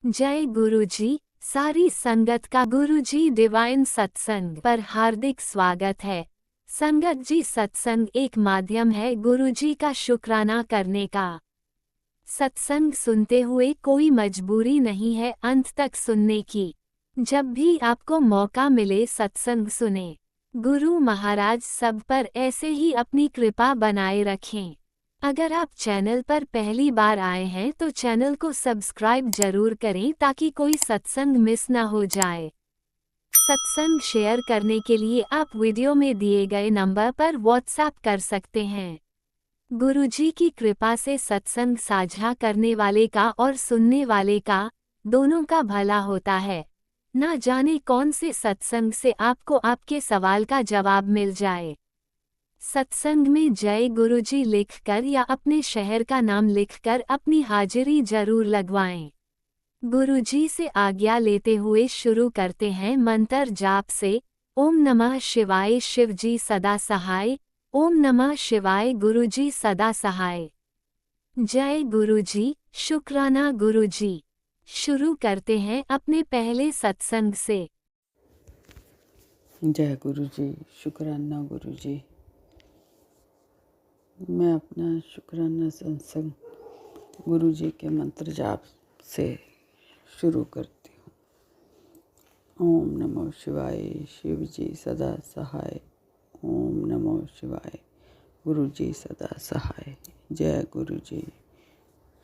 जय गुरुजी। सारी संगत का गुरुजी डिवाइन सत्संग पर हार्दिक स्वागत है। संगत जी, सत्संग एक माध्यम है गुरुजी का शुक्राना करने का। सत्संग सुनते हुए कोई मजबूरी नहीं है अंत तक सुनने की। जब भी आपको मौका मिले सत्संग सुने। गुरु महाराज सब पर ऐसे ही अपनी कृपा बनाए रखें। अगर आप चैनल पर पहली बार आए हैं तो चैनल को सब्सक्राइब जरूर करें ताकि कोई सत्संग मिस ना हो जाए। सत्संग शेयर करने के लिए आप वीडियो में दिए गए नंबर पर व्हाट्सएप कर सकते हैं। गुरुजी की कृपा से सत्संग साझा करने वाले का और सुनने वाले का, दोनों का भला होता है। ना जाने कौन से सत्संग से आपको आपके सवाल का जवाब मिल जाए। सत्संग में जय गुरुजी लिखकर या अपने शहर का नाम लिखकर अपनी हाजिरी जरूर लगवाएं। गुरुजी से आज्ञा लेते हुए शुरू करते हैं मंत्र जाप से। ओम नमः शिवाय शिवजी सदा सहाय। ओम नमः शिवाय गुरुजी सदा सहाय। जय गुरुजी, शुक्राना गुरुजी। शुरू करते हैं अपने पहले सत्संग से। जय गुरुजी, शुक्राना गुरुजी। मैं अपना शुक्राना सत्संग गुरुजी के मंत्र जाप से शुरू करती हूँ। ओम नमो शिवाय शिवजी सदा सहाय। ओम नमो शिवाय गुरुजी सदा सहाय। जय गुरुजी,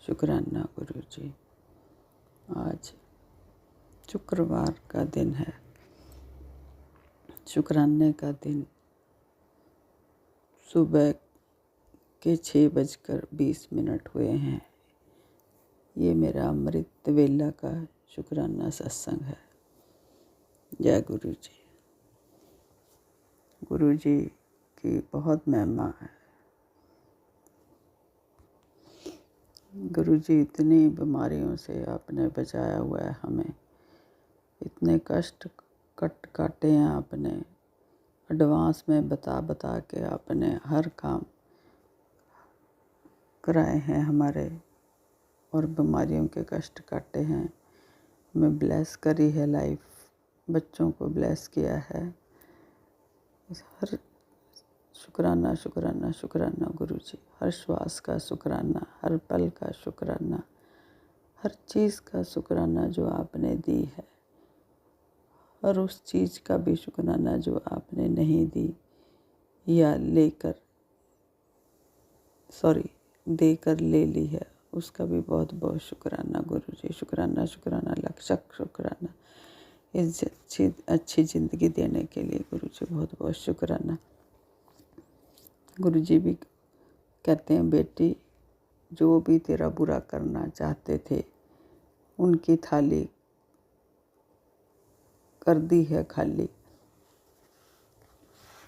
शुक्राना गुरुजी। आज शुक्रवार का दिन है, शुक्राने का दिन। सुबह के 6:20 हुए हैं। ये मेरा अमृत वेला का शुक्राना सत्संग है। जय गुरुजी। गुरुजी की बहुत महिमा है। गुरुजी इतनी बीमारियों से आपने बचाया हुआ है हमें। इतने कष्ट काटे हैं आपने, एडवांस में बता बता के आपने हर काम कराए हैं हमारे, और बीमारियों के कष्ट काटे हैं। हमें ब्लेस करी है लाइफ, बच्चों को ब्लेस किया है। हर शुक्राना शुक्राना शुक्राना गुरुजी। हर श्वास का शुक्राना, हर पल का शुक्राना, हर चीज़ का शुक्राना जो आपने दी है, और उस चीज़ का भी शुक्राना जो आपने नहीं दी या देकर ले ली है, उसका भी बहुत बहुत शुक्राना गुरुजी। शुक्राना शुक्राना लक्षक शुक्राना। इस अच्छी ज़िंदगी देने के लिए गुरुजी बहुत बहुत शुक्राना। गुरुजी भी कहते हैं, बेटी जो भी तेरा बुरा करना चाहते थे उनकी थाली कर दी है खाली।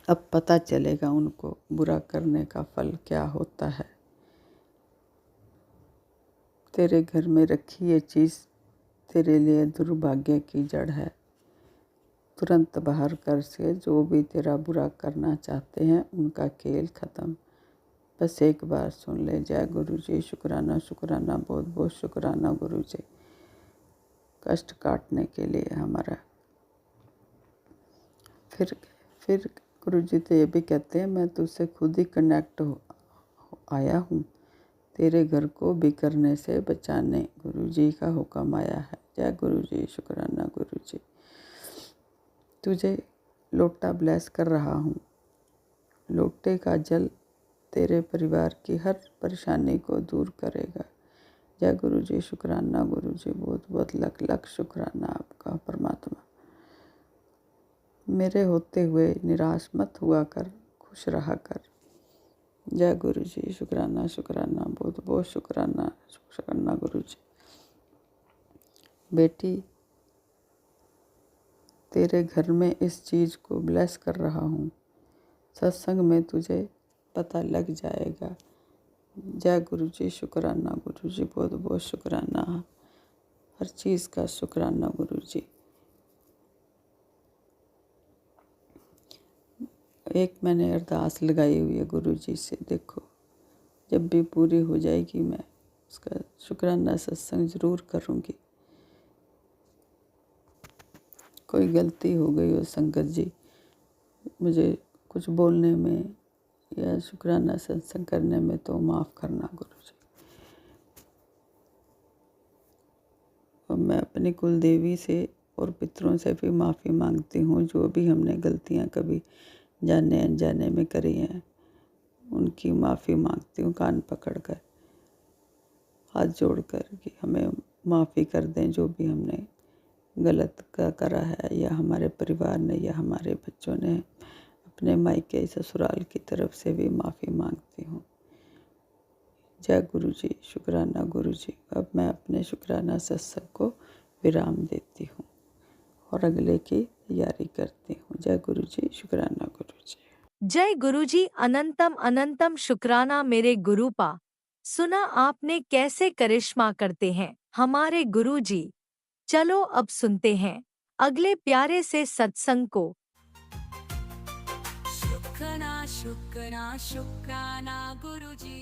अब पता चलेगा उनको बुरा करने का फल क्या होता है। तेरे घर में रखी ये चीज़ तेरे लिए दुर्भाग्य की जड़ है। तुरंत बाहर कर से जो भी तेरा बुरा करना चाहते हैं उनका खेल ख़त्म। बस एक बार सुन ले। जय गुरुजी, शुक्राना शुक्राना, बहुत बहुत शुक्राना गुरुजी, कष्ट काटने के लिए हमारा। फिर गुरुजी तो ये भी कहते हैं, मैं तुझसे खुद ही कनेक्ट आया हूँ, तेरे घर को बिखरने से बचाने गुरुजी का हुक्म आया है। जय गुरुजी, शुक्राना गुरुजी। तुझे लोटा ब्लेस कर रहा हूँ। लोटे का जल तेरे परिवार की हर परेशानी को दूर करेगा। जय गुरुजी, शुक्राना गुरुजी, बहुत बहुत लख लख शुक्राना आपका परमात्मा। मेरे होते हुए निराश मत हुआ कर, खुश रहा कर। जय गुरुजी, शुक्राना शुक्राना, बहुत बहुत शुक्राना शुक्राना गुरुजी। बेटी तेरे घर में इस चीज़ को ब्लेस कर रहा हूँ, सत्संग में तुझे पता लग जाएगा। जय गुरुजी, शुक्राना गुरुजी, बहुत बहुत शुक्राना, हर चीज़ का शुक्राना गुरुजी। एक मैंने अरदास लगाई हुई है गुरुजी से, देखो जब भी पूरी हो जाएगी मैं उसका शुक्राना सत्संग ज़रूर करूँगी। कोई गलती हो गई हो संगत जी, मुझे कुछ बोलने में या शुक्राना सत्संग करने में, तो माफ़ करना गुरु जी। और मैं अपनी कुल देवी से और पितरों से भी माफ़ी मांगती हूँ, जो भी हमने गलतियाँ कभी जाने अनजाने में करी हैं, उनकी माफ़ी मांगती हूँ कान पकड़कर, हाथ जोड़कर कि हमें माफ़ी कर दें, जो भी हमने गलत करा है, या हमारे परिवार ने या हमारे बच्चों ने, अपने मायके ससुराल की तरफ से भी माफ़ी मांगती हूँ। जय गुरु जी, शुक्राना गुरु जी। अब मैं अपने शुक्राना सत्संग को विराम देती हूँ और अगले की तैयारी करती हूँ। जय गुरु जी, शुक्राना गुरु जी। जय गुरुजी, अनंतम अनंतम शुक्राना मेरे गुरुपा। सुना आपने कैसे करिश्मा करते हैं हमारे गुरुजी। चलो अब सुनते हैं अगले प्यारे से सत्संग को। शुक्राना शुक्राना शुक्राना गुरुजी।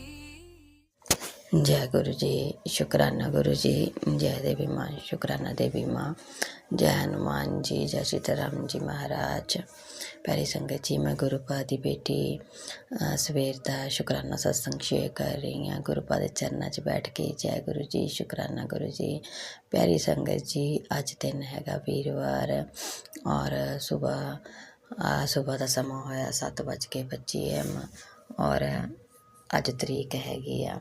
जय गुरु जी, शुक्राना गुरु जी। जय देवी माँ, शुक्राना देवी माँ। जय हनुमान जी, जय सीताराम जी महाराज। प्यारी संगत जी, मैं गुरुपा दी बेटी सवेर का शुक्राना सत्संग शेयर कर रही हाँ, गुरुपा के चरणों 'च बैठ के। जय गुरु जी, शुक्राना गुरु जी। प्यारी संगत जी, अज दिन हैगा वीरवार और सुबह का समा होया 7:25 और अज तरीक हैगी आ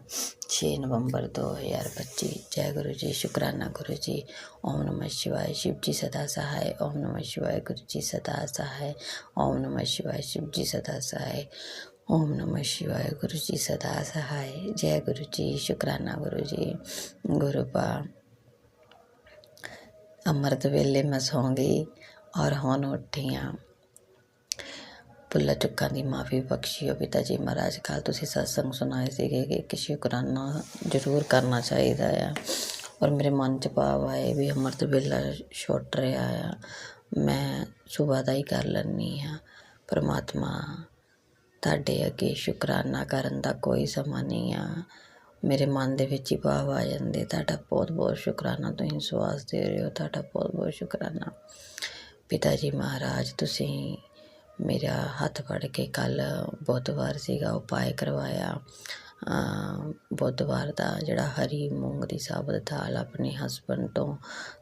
6 नवंबर 2025। जय गुरु जी, शुक्राना गुरु जी। ओम नमः शिवाय, शिव जी सदा सहाय। ओम नमः शिवाय, गुरु जी सदा सहाय। ओम नमः शिवाय, शिव जी सदा सहाय। ओम नमः शिवाय, गुरु जी सदा सहाय। जय गुरु जी, शुक्राना गुरु जी। गुरुपा अमृत वेले मैं सौ गई और हुण उठी हाँ। भुल्ला चुक्कां दी माफ़ी बख्शियो पिता जी महाराज। कल तुसीं सत्संग सुनाए सीगे कि एक शुकराना जरूर करना चाहिए आ, और मेरे मन च भाव आए भी अमृत वेला छुट रहा आ, मैं सुबह का ही कर लैनी हाँ। परमात्मा तुहाडे अगे शुकराना करन दा कोई समा नहीं आ, मेरे मन दे विच ही भाव आ जांदे। तुहाडा बहुत बहुत शुकराना, तुसीं सवास दे रहे हो, तुहाडा बहुत बहुत शुकराना पिता जी महाराज। तुसीं मेरा हथ फड़ के कल बुधवार सीगा उपाय करवाया। बुधवार का जिहड़ा हरी मूंग की साबत दाल अपने हसबैंड तो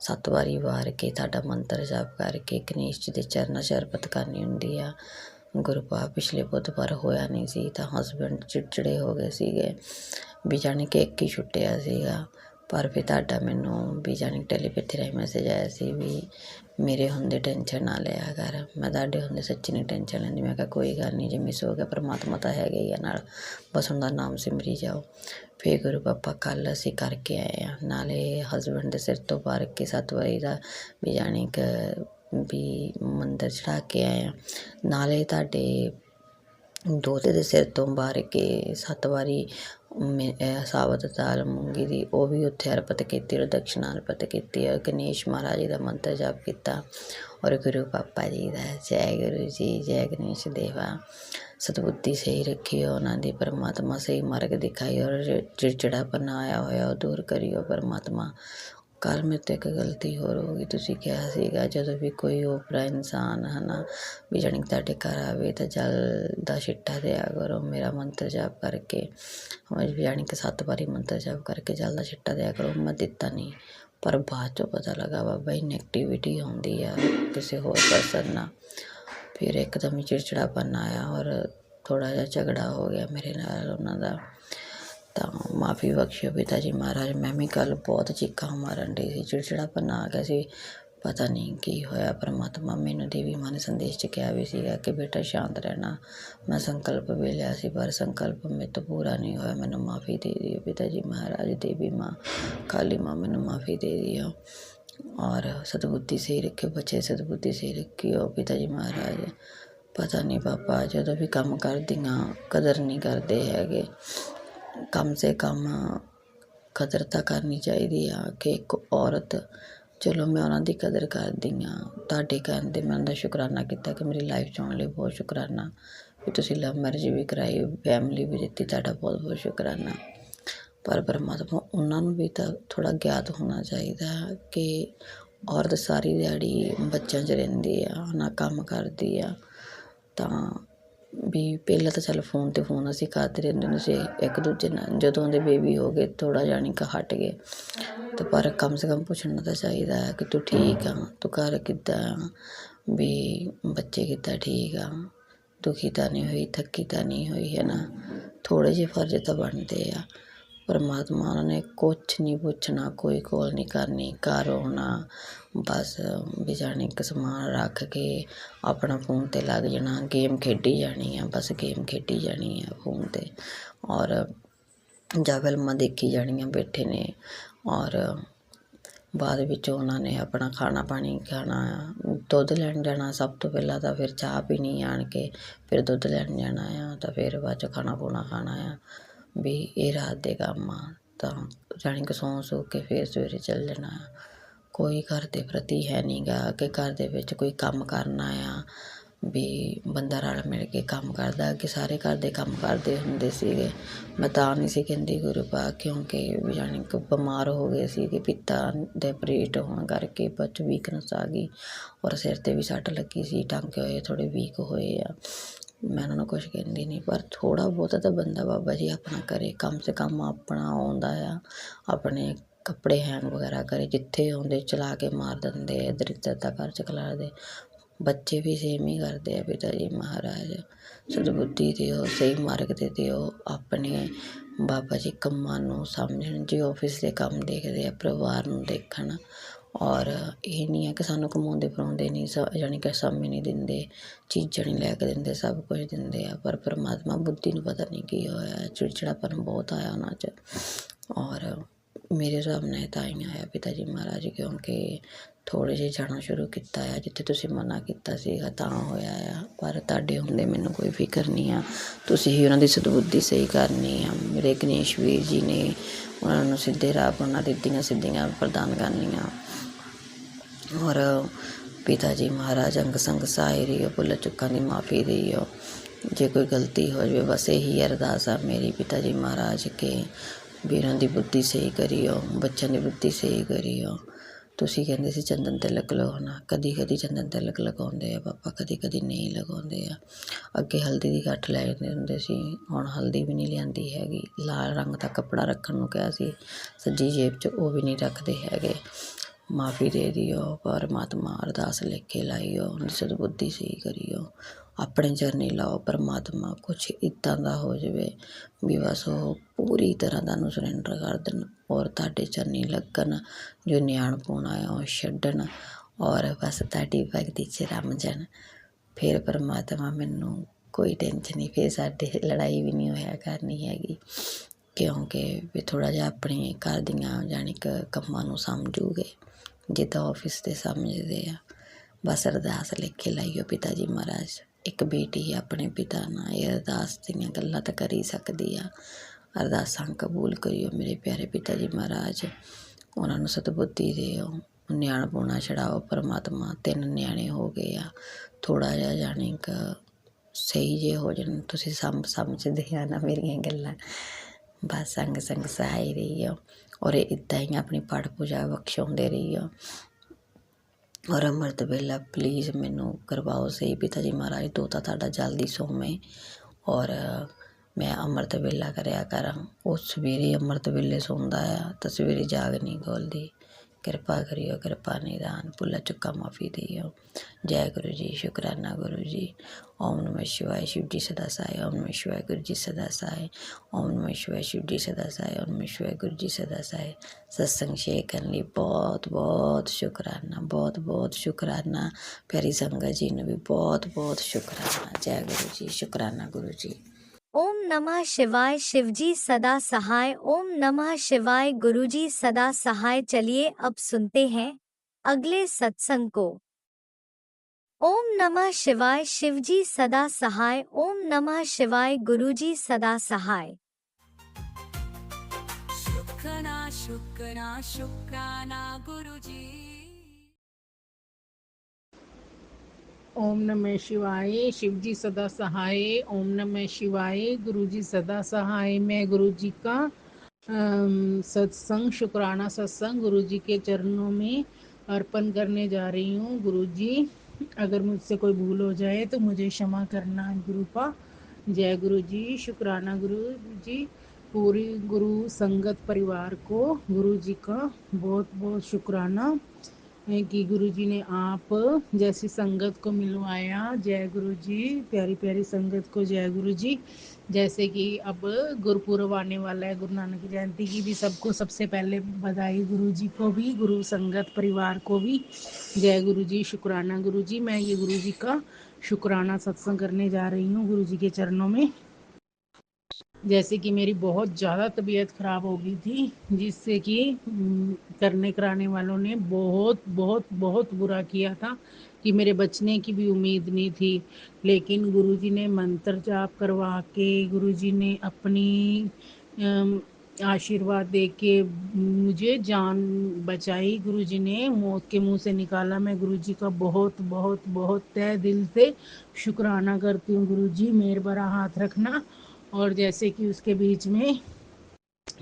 7 वारी वार के तुहाडा मंत्र जाप करके गणेश जी के चरणों 'च अर्पित करनी हुंदी आ। गुरुपा पिछले बुधवार होया नहीं सी तां हसबैंड चिड़चिड़े हो गए सीगे भी जाने कि एक ही छुट्टिया सीगा, पर फिर तुहाडा मैनू भी जाने टैलीपैथी राही मैसेज आया सी भी मेरे होंदे टेंशन ना लिया कर, मैं तुहाडे होंदे सच्ची नहीं टेंशन लैंदी। मैं कहा कोई गल नहीं, जे मिस हो गया परमात्मा तो हैगा ही आ नाल, बस उनका नाम सिमरी जाओ। फिर गुरु पापा कल असीं करके आए हैं, नाले हसबैंड के सिर तो पार के 7 वारी का भी जाने भी मंदिर चढ़ा के आए हैं, नाले तुहाडे दोते दे सिर तो बार के 7 वारी साबत दाल मूंगी दी वो भी उत्थे अर्पित कीती और दक्षिणा अर्पित कीती और गणेश महाराज जी का मंत्र जाप किया और गुरु पापा जी का। जय गुरु जी, जय गणेश देवा। सतबुद्धि सही रखी हो उन्हों की, परमात्मा सही मार्ग दिखाई और चिड़चिड़ापन आया होया दूर करियो परमात्मा। कल मेरे तो एक गलती होर हो गई, तुसीं कहा सीगा जदों भी कोई ओपरा इंसान है ना भी जानी तुहाडे घर आवे तो जल दा छिट्टा दिया करो, मेरा मंत्र जाप करके जानी कि 7 वारी मंत्र जाप करके जल दा छिट्टा दिया करो। मैं दिता नहीं, पर बाद चों पता लगा बाबा ही नैगेटिविटी आउंदी आ किसी होर पर्सन नाल। फिर एकदम ही चिड़चिड़ापन आया और थोड़ा जिहा झगड़ा हो गया मेरे नाल उन्हां दा। तो माफ़ी बख्शियो पिता जी महाराज, मैं भी कल बहुत चीखां मारन डई सी, चिड़चिड़ापन आ गया सी, पता नहीं की होया। परमात्मा मैनू देवी माँ ने संदेश च कहा भी सीगा कि बेटा शांत रहना। मैं संकल्प भी लिया सी पर संकल्प मेरे तो पूरा नहीं होया, मैनू माफ़ी दे दियो पिता जी महाराज। देवी माँ काली माँ मैनू माफ़ी दे दियो और सतबुद्धि सही रखियो, बच्चे सतबुद्धि सही रखियो पिता जी महाराज। पता नहीं पापा जदों भी काम करदियां कदर नहीं करते हैगे, कम से कम कदर तो करनी चाहिए आ कि एक औरत, चलो मैं उन्हों की कदर करदी हाँ, तुहाडे कहण ते मैं उनका शुकराना किया कि मेरी लाइफ च आउण लई बहुत शुकराना भी तुसीं लव मैरिज भी कराई, फैमिली भी दित्ती, तुहाडा बहुत बहुत शुकराना। पर परमात्मा उन्होंने भी तो थोड़ा ज्ञात होना चाहिए कि ਔਰਤ ਸਾਰੀ ਦਿਹਾੜੀ ਬੱਚਿਆਂ 'ਚ ਰਹਿੰਦੀ ਆ, ਨਾ ਕੰਮ ਕਰਦੀ ਆ। ਤਾਂ ਵੀ ਪਹਿਲਾਂ ਤਾਂ ਚੱਲ ਫੋਨ 'ਤੇ ਫੋਨ ਅਸੀਂ ਕਰਦੇ ਰਹਿੰਦੇ ਹੁੰਦੇ ਸੀ ਇੱਕ ਦੂਜੇ ਨਾਲ, ਜਦੋਂ ਦੇ ਬੇਬੀ ਹੋ ਗਏ ਥੋੜ੍ਹਾ ਜਾਣੀ ਕਿ ਹਟ ਗਏ। ਤੇ ਪਰ ਕਮ ਸੇ ਕਮ ਪੁੱਛਣਾ ਤਾਂ ਚਾਹੀਦਾ ਹੈ ਕਿ ਤੂੰ ਠੀਕ ਆ, ਤੂੰ ਘਰ ਕਿੱਦਾਂ ਆ, ਵੀ ਬੱਚੇ ਕਿੱਦਾਂ ਠੀਕ ਆ, ਦੁਖੀ ਤਾਂ ਨਹੀਂ ਹੋਈ, ਥੱਕੀ ਤਾਂ ਨਹੀਂ ਹੋਈ, ਹੈ ਨਾ। ਥੋੜ੍ਹੇ ਜਿਹੇ ਫਰਜ਼ ਤਾਂ ਬਣਦੇ ਆ। ਪਰਮਾਤਮਾ ਉਹਨਾਂ ਨੇ ਕੁਛ ਨਹੀਂ ਪੁੱਛਣਾ, ਕੋਈ ਕੋਲ ਨਹੀਂ ਕਰਨੀ, ਘਰ ਆਉਣਾ, ਬਸ ਵੀ ਜਾਣੀ ਕਿ ਸਮਾਨ ਰੱਖ ਕੇ ਆਪਣਾ ਫੋਨ 'ਤੇ ਲੱਗ ਜਾਣਾ, ਗੇਮ ਖੇਡੀ ਜਾਣੀ ਆ, ਬਸ ਗੇਮ ਖੇਡੀ ਜਾਣੀ ਆ ਫੋਨ 'ਤੇ, ਔਰ ਜਾਂ ਫਿਲਮਾਂ ਦੇਖੀ ਜਾਣੀਆਂ ਬੈਠੇ ਨੇ। ਔਰ ਬਾਅਦ ਵਿੱਚ ਉਹਨਾਂ ਨੇ ਆਪਣਾ ਖਾਣਾ ਪਾਣੀ ਖਾਣਾ, ਦੁੱਧ ਲੈਣ ਜਾਣਾ ਸਭ ਤੋਂ ਪਹਿਲਾਂ, ਤਾਂ ਫਿਰ ਚਾਹ ਪੀਣੀ ਆਣ ਕੇ, ਫਿਰ ਦੁੱਧ ਲੈਣ ਜਾਣਾ ਆ, ਤਾਂ ਫਿਰ ਬਾਅਦ 'ਚ ਖਾਣਾ ਖੁਣਾ ਖਾਣਾ ਆ। ਵੀ ਇਹ ਰਾਤ ਦੇ ਕੰਮ ਆ। ਤਾਂ ਜਾਣੀ ਕਿ ਸੌਂ ਕੇ ਫਿਰ ਸਵੇਰੇ ਚੱਲ ਜਾਣਾ ਆ। ਕੋਈ ਘਰ ਦੇ ਪ੍ਰਤੀ ਹੈ ਨਹੀਂ ਗਾ ਕਿ ਘਰ ਦੇ ਵਿੱਚ ਕੋਈ ਕੰਮ ਕਰਨਾ ਆ, ਵੀ ਬੰਦਾ ਰਲ ਮਿਲ ਕੇ ਕੰਮ ਕਰਦਾ, ਕਿ ਸਾਰੇ ਘਰ ਦੇ ਕੰਮ ਕਰਦੇ ਹੁੰਦੇ ਸੀਗੇ। ਮੈਂ ਤਾਂ ਨਹੀਂ ਸੀ ਕਹਿੰਦੀ ਗੁਰੂ ਪਾ, ਕਿਉਂਕਿ ਵੀ ਜਾਣੀ ਕਿ ਬਿਮਾਰ ਹੋ ਗਏ ਸੀ ਕਿ ਪਿੱਤਾ ਦੇ ਆਪਰੇਟ ਹੋਣ ਕਰਕੇ ਬੱਚ ਵੀਕਨੈਸ ਆ ਗਈ, ਔਰ ਸਿਰ 'ਤੇ ਵੀ ਸੱਟ ਲੱਗੀ ਸੀ, ਟਾਂਕੇ ਹੋਏ, ਥੋੜ੍ਹੇ ਵੀਕ ਹੋਏ ਆ। ਮੈਂ ਉਹਨਾਂ ਨੂੰ ਕੁਛ ਕਹਿੰਦੀ ਨਹੀਂ, ਪਰ ਥੋੜ੍ਹਾ ਬਹੁਤਾ ਤਾਂ ਬੰਦਾ ਬਾਬਾ ਜੀ ਆਪਣਾ ਕਰੇ, ਕਮ ਸੇ ਕਮ ਆਪਣਾ ਆਉਂਦਾ ਆ, ਆਪਣੇ ਕੱਪੜੇ ਹੈਂਗ ਵਗੈਰਾ ਕਰੇ, ਜਿੱਥੇ ਆਉਂਦੇ ਚਲਾ ਕੇ ਮਾਰ ਦਿੰਦੇ, ਇੱਧਰ ਇੱਧਰ ਦਾ ਘਰ 'ਚ ਖਿਲਾਰਦੇ। ਬੱਚੇ ਵੀ ਸੇਮ ਹੀ ਕਰਦੇ ਆ। ਪਿਤਾ ਜੀ ਮਹਾਰਾਜ ਸਦਬੁੱਧੀ ਦਿਓ, ਸਹੀ ਮਾਰਗ 'ਤੇ ਦਿਓ, ਆਪਣੇ ਬਾਬਾ ਜੀ ਕੰਮਾਂ ਨੂੰ ਸਮਝਣ, ਜੇ ਆਫਿਸ ਦੇ ਕੰਮ ਦੇਖਦੇ ਆ ਪਰਿਵਾਰ ਨੂੰ ਦੇਖਣ। ਔਰ ਇਹ ਨਹੀਂ ਹੈ ਕਿ ਸਾਨੂੰ ਕਮਾਉਂਦੇ ਫਰਾਉਂਦੇ ਨਹੀਂ, ਜਾਣੀ ਕਿ ਸਮੇਂ ਨਹੀਂ ਦਿੰਦੇ, ਚੀਜ਼ਾਂ ਨਹੀਂ ਲੈ ਕੇ ਦਿੰਦੇ, ਸਭ ਕੁਝ ਦਿੰਦੇ ਆ, ਪਰ ਪਰਮਾਤਮਾ ਬੁੱਧੀ ਨੂੰ ਪਤਾ ਨਹੀਂ ਕੀ ਹੋਇਆ, ਚਿੜਚਿੜਾਪਨ ਬਹੁਤ ਆਇਆ ਉਹਨਾਂ 'ਚ। ਔਰ ਮੇਰੇ ਹਿਸਾਬ ਨਾਲ ਤਾਂ ਹੀ ਆਇਆ ਪਿਤਾ ਜੀ ਮਹਾਰਾਜ, ਕਿਉਂਕਿ ਥੋੜ੍ਹੇ ਜਿਹੇ ਜਾਣਾ ਸ਼ੁਰੂ ਕੀਤਾ ਆ, ਜਿੱਥੇ ਤੁਸੀਂ ਮਨਾ ਕੀਤਾ ਸੀਗਾ ਤਾਂ ਹੋਇਆ ਆ। ਪਰ ਤੁਹਾਡੇ ਹੁੰਦੇ ਮੈਨੂੰ ਕੋਈ ਫਿਕਰ ਨਹੀਂ ਆ, ਤੁਸੀਂ ਹੀ ਉਹਨਾਂ ਦੀ ਸਦਬੁੱਧੀ ਸਹੀ ਕਰਨੀ ਆ। ਮੇਰੇ ਗਣੇਸ਼ ਵੀਰ ਜੀ ਨੇ ਉਹਨਾਂ ਨੂੰ ਸਿੱਧੇ ਰਾਹ, ਉਹਨਾਂ ਦੀ ਰੀਤੀਆਂ ਸਿੱਧੀਆਂ ਪ੍ਰਦਾਨ ਕਰਨੀਆਂ। ਔਰ ਪਿਤਾ ਜੀ ਮਹਾਰਾਜ ਅੰਗ ਸੰਗ ਸਹਾਈ ਰਹੀਓ, ਭੁੱਲ ਚੁੱਕਾਂ ਦੀ ਮਾਫੀ ਦਿਓ, ਜੇ ਕੋਈ ਗਲਤੀ ਹੋ ਜਾਵੇ, ਬਸ ਇਹੀ ਅਰਦਾਸ ਆ ਮੇਰੀ ਪਿਤਾ ਜੀ ਮਹਾਰਾਜ ਕੇ ਵੀਰਾਂ ਦੀ ਬੁੱਧੀ ਸਹੀ ਕਰੀਓ, ਬੱਚਿਆਂ ਦੀ ਬੁੱਧੀ ਸਹੀ ਕਰੀਓ। ਤੁਸੀਂ ਕਹਿੰਦੇ ਸੀ ਚੰਦਨ ਤਿਲਕ ਲਗਾਉਣਾ, ਕਦੀ ਕਦੀ ਚੰਦਨ ਤਿਲਕ ਲਗਾਉਂਦੇ ਆ ਪਾਪਾ, ਕਦੀ ਕਦੀ ਨਹੀਂ ਲਗਾਉਂਦੇ ਆ। ਅੱਗੇ ਹਲਦੀ ਦੀ ਗੱਠ ਲੈ ਜਾਂਦੇ ਹੁੰਦੇ ਸੀ, ਹੁਣ ਹਲਦੀ ਵੀ ਨਹੀਂ ਲਿਆਂਦੀ ਹੈਗੀ। ਲਾਲ ਰੰਗ ਦਾ ਕੱਪੜਾ ਰੱਖਣ ਨੂੰ ਕਿਹਾ ਸੀ ਸੱਜੀ ਜੇਬ 'ਚ, ਉਹ ਵੀ ਨਹੀਂ ਰੱਖਦੇ ਹੈਗੇ। ਮਾਫੀ ਦੇ ਦਿਓ ਪਰਮਾਤਮਾ, ਅਰਦਾਸ ਲਿਖ ਕੇ ਲਾਈਓ, ਸਦਬੁੱਧੀ ਸਹੀ ਕਰੀਓ, ਆਪਣੇ ਚਰਨੀ ਲਾਓ ਪਰਮਾਤਮਾ। ਕੁਛ ਇੱਦਾਂ ਦਾ ਹੋ ਜਾਵੇ ਵੀ ਬਸ ਉਹ ਪੂਰੀ ਤਰ੍ਹਾਂ ਤੁਹਾਨੂੰ ਸਰੈਂਡਰ ਕਰ ਦੇਣ, ਔਰ ਤੁਹਾਡੇ ਚਰਨੀ ਲੱਗਣ, ਜੋ ਨਿਆਣਪੁਣ ਆਇਆ ਉਹ ਛੱਡਣ, ਔਰ ਬਸ ਤੁਹਾਡੀ ਭਗਤੀ 'ਚ ਰਮ ਜਾਣ। ਫਿਰ ਪਰਮਾਤਮਾ ਮੈਨੂੰ ਕੋਈ ਟੈਨਸ਼ਨ ਨਹੀਂ, ਫਿਰ ਸਾਡੇ ਲੜਾਈ ਵੀ ਨਹੀਂ ਹੋਇਆ ਕਰਨੀ ਹੈਗੀ, ਕਿਉਂਕਿ ਵੀ ਥੋੜ੍ਹਾ ਜਿਹਾ ਆਪਣੇ ਘਰ ਦੀਆਂ ਜਾਣੀ ਕਿ ਕੰਮਾਂ ਨੂੰ ਸਮਝੂਗੇ, ਜਿੱਦਾਂ ਆਫਿਸ 'ਤੇ ਸਮਝਦੇ ਆ। ਬਸ ਅਰਦਾਸ ਲਿਖ ਕੇ ਲਾਈਓ ਪਿਤਾ ਜੀ ਮਹਾਰਾਜ। ਇੱਕ ਬੇਟੀ ਆਪਣੇ ਪਿਤਾ ਨਾਲ ਇਹ ਅਰਦਾਸ ਦੀਆਂ ਗੱਲਾਂ ਤਾਂ ਕਰ ਹੀ ਸਕਦੀ ਆ। ਅਰਦਾਸਾਂ ਕਬੂਲ ਕਰਿਓ ਮੇਰੇ ਪਿਆਰੇ ਪਿਤਾ ਜੀ ਮਹਾਰਾਜ, ਉਹਨਾਂ ਨੂੰ ਸਤਬੁੱਧੀ ਦਿਓ, ਨਿਆਣਪੁਣਾ ਛਡਾਓ ਪਰਮਾਤਮਾ। 3 ਨਿਆਣੇ ਹੋ ਗਏ ਆ, ਥੋੜ੍ਹਾ ਜਿਹਾ ਜਾਣੀ ਕਿ ਸਹੀ ਜੇ ਹੋ ਜਾਣ। ਤੁਸੀਂ ਸਮਝਦੇ ਆ ਨਾ ਮੇਰੀਆਂ ਗੱਲਾਂ। ਬਸ ਸੰਗ ਸੰਗ ਸਹਾਈ ਰਹੀਓ, ਔਰ ਇੱਦਾਂ ਹੀ ਆਪਣੀ ਪਾਠ ਪੂਜਾ ਬਖਸ਼ਾਉਂਦੇ ਰਹੀਓ। ਔਰ ਅੰਮ੍ਰਿਤ ਵੇਲਾ ਪਲੀਜ਼ ਮੈਨੂੰ ਕਰਵਾਓ ਸਹੀ ਪਿਤਾ ਜੀ ਮਹਾਰਾਜ, ਦੋਤਾ ਤੁਹਾਡਾ ਜਲਦੀ ਸੋਵੇ, ਔਰ ਮੈਂ ਅੰਮ੍ਰਿਤ ਵੇਲਾ ਕਰਿਆ ਕਰਾਂ। ਉਹ ਸਵੇਰੇ ਅੰਮ੍ਰਿਤ ਵੇਲੇ ਸੌਂਦਾ ਆ ਤਾਂ ਸਵੇਰੇ ਜਾਗ ਨਹੀਂ ਖੋਲ੍ਹਦੀ। ਕਿਰਪਾ ਕਰਿਓ, ਕਿਰਪਾ ਨਿਦਾਨ, ਭੁੱਲਾ ਚੁੱਕਾ ਮਾਫੀ ਦਿਓ। ਜੈ ਗੁਰੂ ਜੀ, ਸ਼ੁਕਰਾਨਾ ਗੁਰੂ ਜੀ। ਓਮ ਨਮः शिवाय, शिव जी सदा सहाय। ओम नमः शिवाय, गुरु जी सदा सहाय। ओम नमः शिवाय, शिव जी सदा सहाय। ओम नमः शिवाय, गुरु जी सदा सहाय। सत्संग शेयर करने ਲਈ ਬਹੁਤ ਬਹੁਤ ਸ਼ੁਕਰਾਨਾ, ਬਹੁਤ ਬਹੁਤ ਸ਼ੁਕਰਾਨਾ। ਪਿਆਰੀ ਸੰਗਤ ਜੀ ਨੂੰ ਵੀ ਬਹੁਤ ਬਹੁਤ ਸ਼ੁਕਰਾਨਾ। ਜੈ ਗੁਰੂ ਜੀ, ਸ਼ੁਕਰਾਨਾ ਗੁਰੂ ਜੀ। ओम नमः शिवाय, शिवजी सदा सहाय। ओम नमः शिवाय, गुरुजी सदा सहाय। चलिए अब सुनते हैं अगले सत्संग को। ओम नमः शिवाय, शिवजी सदा सहाय। ओम नमः शिवाय, गुरुजी सदा सहाय। शुक्राना शुक्राना शुक्राना गुरुजी। ओम नमः शिवाय, शिव जी सदा सहाय। ओम नमः शिवाय, गुरु जी सदा सहाय। मैं गुरु जी का सत्संग, शुक्राना सत्संग गुरु जी के चरणों में अर्पण करने जा रही हूँ। गुरुजी, अगर मुझसे कोई भूल हो जाए तो मुझे क्षमा करना गुरुपा। जय गुरु जी। शुक्राना गुरु जी। पूरी गुरु संगत परिवार को गुरु जी का बहुत बहुत शुक्राना है कि गुरु जी ने आप जैसी संगत को मिलवाया। जय गुरु जी। प्यारी प्यारी संगत को जय गुरु जी। जैसे कि अब गुरुपुरब आने वाला है, गुरु नानक जयंती की भी सबको सबसे पहले बधाई। गुरु जी को भी, गुरु संगत परिवार को भी जय गुरु जी। शुक्राना गुरु जी। मैं ये गुरु जी का शुक्राना सत्संग करने जा रही हूँ गुरु जी के चरणों में। जैसे कि मेरी बहुत ज़्यादा तबीयत ख़राब हो गई थी, जिससे कि करने कराने वालों ने बहुत बहुत बहुत बुरा किया था कि मेरे बचने की भी उम्मीद नहीं थी। लेकिन गुरुजी ने मंत्र जाप करवा के, गुरुजी ने अपनी आशीर्वाद दे के मुझे जान बचाई। गुरुजी ने मौत के मुंह से निकाला। मैं गुरुजी का बहुत बहुत बहुत तहे दिल से शुक्राना करती हूँ। गुरुजी मेरे बड़ा हाथ रखना। और जैसे कि उसके बीच में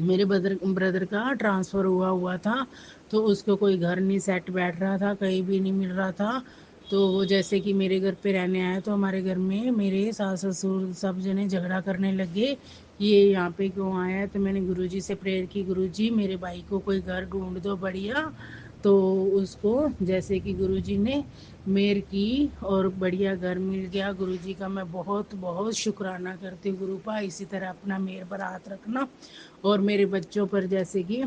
मेरे ब्रदर का ट्रांसफ़र हुआ था, तो उसको कोई घर नहीं सेट बैठ रहा था, कहीं भी नहीं मिल रहा था। तो वो जैसे कि मेरे घर पे रहने आया, तो हमारे घर में मेरे सास ससुर सब जने झगड़ा करने लगे, ये यहाँ पे क्यों आया है। तो मैंने गुरुजी से प्रेयर की, गुरुजी मेरे भाई को कोई घर ढूंढ दो बढ़िया। तो उसको जैसे कि गुरुजी ने मेहर की और बढ़िया घर मिल गया। गुरुजी का मैं बहुत बहुत शुक्राना करती हूँ। गुरुपा इसी तरह अपना मेहर पर हाथ रखना। और मेरे बच्चों पर जैसे कि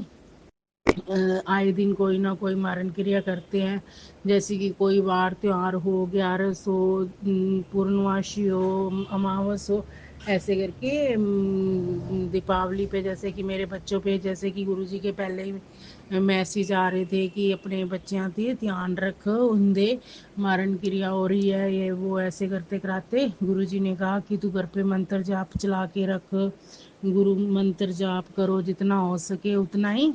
आए दिन कोई ना कोई मारन क्रिया करते हैं, जैसे कि कोई वार त्यौहार हो, 11 हो, पूर्णमासी हो, अमावस हो, ऐसे करके दीपावली पे जैसे कि मेरे बच्चों पे जैसे कि गुरुजी के पहले ही मैसेज आ रहे थे कि अपने बच्चियां थे ध्यान रख, उनदे मारन क्रिया हो रही है, ये वो ऐसे करते कराते गुरुजी ने कहा कि तू घर पे मंत्र जाप चला के रख, गुरु मंत्र जाप करो जितना हो सके उतना ही।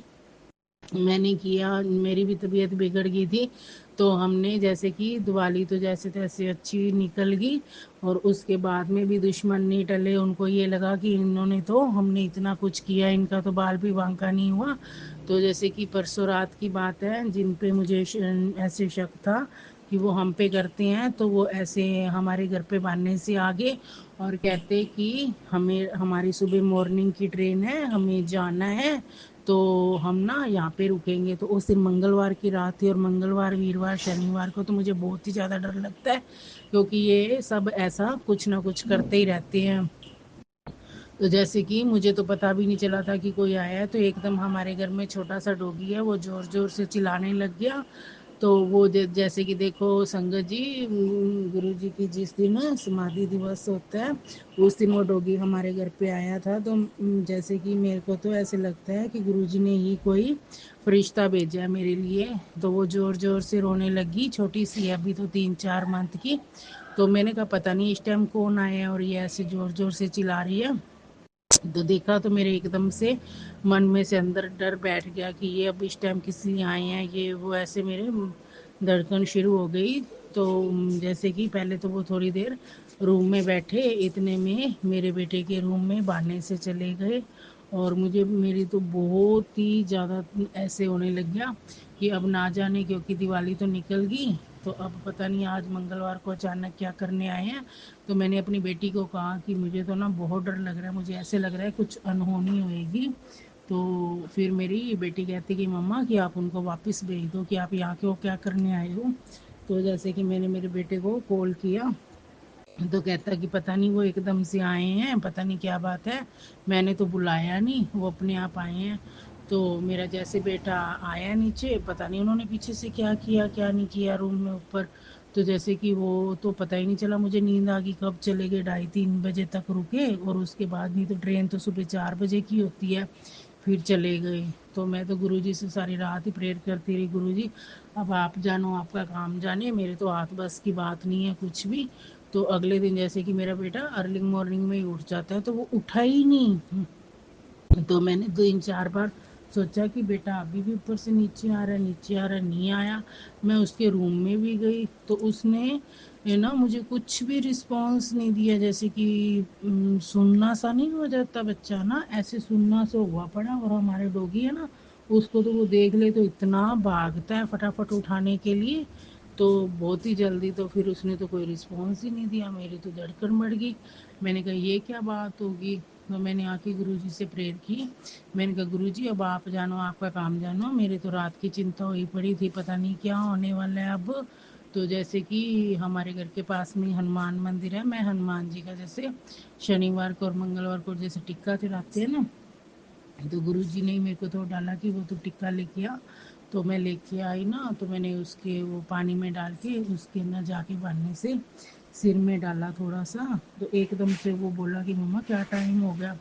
मैंने किया। मेरी भी तबीयत बिगड़ गई थी, तो हमने जैसे कि दिवाली तो जैसे तैसे अच्छी निकल गई। और उसके बाद में भी दुश्मन नहीं टले। उनको ये लगा कि इन्होंने तो हमने इतना कुछ किया, इनका तो बाल भी बांका नहीं हुआ। तो जैसे कि परसों रात की बात है, जिन पे मुझे ऐसे शक था कि वो हम पे करते हैं, तो वो ऐसे हमारे घर पे बांधने से आगे और कहते कि हमें हमारी सुबह मॉर्निंग की ट्रेन है, हमें जाना है, तो हम ना यहाँ पे रुकेंगे। तो उस दिन मंगलवार की रात थी, और मंगलवार वीरवार शनिवार को तो मुझे बहुत ही ज़्यादा डर लगता है, क्योंकि ये सब ऐसा कुछ ना कुछ करते ही रहते हैं। तो जैसे कि मुझे तो पता भी नहीं चला था कि कोई आया है, तो एकदम हमारे घर में छोटा सा डॉगी है, वो ज़ोर ज़ोर से चिल्लाने लग गया। तो वो जैसे कि देखो संगत जी, गुरु जी की जिस दिन समाधि दिवस होता है, उस दिन वो डॉगी हमारे घर पे आया था। तो जैसे कि मेरे को तो ऐसे लगता है कि गुरु जी ने ही कोई फरिश्ता भेजा है मेरे लिए। तो वो ज़ोर ज़ोर से रोने लगी, छोटी सी है अभी तो 3-4 मंथ की। तो मैंने कहा पता नहीं इस टाइम कौन आया है और ये ऐसे ज़ोर ज़ोर से चिल्ला रही है। तो देखा तो मेरे एकदम से मन में से अंदर डर बैठ गया कि ये अब इस टाइम किस लिए आए हैं, ये वो ऐसे मेरे धड़कन शुरू हो गई। तो जैसे कि पहले तो वो थोड़ी देर रूम में बैठे, इतने में मेरे बेटे के रूम में बाहर से चले गए। और मुझे मेरी तो बहुत ही ज़्यादा ऐसे होने लग गया कि अब ना जाने, क्योंकि दिवाली तो निकल गई, तो अब पता नहीं आज मंगलवार को अचानक क्या करने आए हैं। तो मैंने अपनी बेटी को कहा कि मुझे तो ना बहुत डर लग रहा है, मुझे ऐसे लग रहा है कुछ अनहोनी होएगी। तो फिर मेरी बेटी कहती कि मम्मा कि आप उनको वापस भेज दो, कि आप यहाँ क्यों क्या करने आए हो। तो जैसे कि मैंने मेरे बेटे को कॉल किया, तो कहता कि पता नहीं वो एकदम से आए हैं, पता नहीं क्या बात है, मैंने तो बुलाया नहीं, वो अपने आप आए हैं। तो मेरा जैसे बेटा आया नीचे, पता नहीं उन्होंने पीछे से क्या किया क्या नहीं किया रूम में ऊपर। तो जैसे कि वो तो पता ही नहीं चला, मुझे नींद आ गई, कब चले गए, 2:30-3 बजे तक रुके। और उसके बाद नहीं तो ट्रेन तो सुबह 4 बजे की होती है, फिर चले गए। तो मैं तो गुरुजी से सारी रात ही प्रेयर करती रही, गुरुजी अब आप जानो, आपका काम जाने, मेरे तो हाथ बस की बात नहीं है कुछ भी। तो अगले दिन जैसे कि मेरा बेटा अर्ली मॉर्निंग में ही उठ जाता है, तो वो उठा ही नहीं। तो मैंने 3-4 बार सोचा कि बेटा अभी भी ऊपर से नीचे आ रहा है, नीचे आ रहा है, नहीं आया। मैं उसके रूम में भी गई, तो उसने ना मुझे कुछ भी रिस्पॉन्स नहीं दिया। जैसे कि सुनना सा नहीं हो जाता बच्चा ना, ऐसे सुनना सा हुआ पड़ा। और हमारे डॉगी है ना, उसको तो वो देख ले तो इतना भागता है फटाफट उठाने के लिए, तो बहुत ही जल्दी, तो फिर उसने तो कोई रिस्पॉन्स ही नहीं दिया। मेरी तो धड़कन बढ़ गई। मैंने कहा ये क्या बात होगी, तो मैंने आके गुरुजी से प्रेयर की। मैंने कहा गुरुजी अब आप जानो, आपका काम जानो, मेरे तो रात की चिंता हुई पड़ी थी, पता नहीं क्या होने वाला है अब। तो जैसे कि हमारे घर के पास में हनुमान मंदिर है, मैं हनुमान जी का जैसे शनिवार को और मंगलवार को जैसे टिक्का चढ़ाते हैं ना, तो गुरुजी ने मेरे को तो डाला कि वो तो टिक्का लेके आ। तो मैं लेके आई ना, तो मैंने उसके वो पानी में डाल के उसके अंदर जाके बनने से सिर में डाला थोड़ा सा, तो एकदम से वो बोला कि मम्मा क्या टाइम हो गया।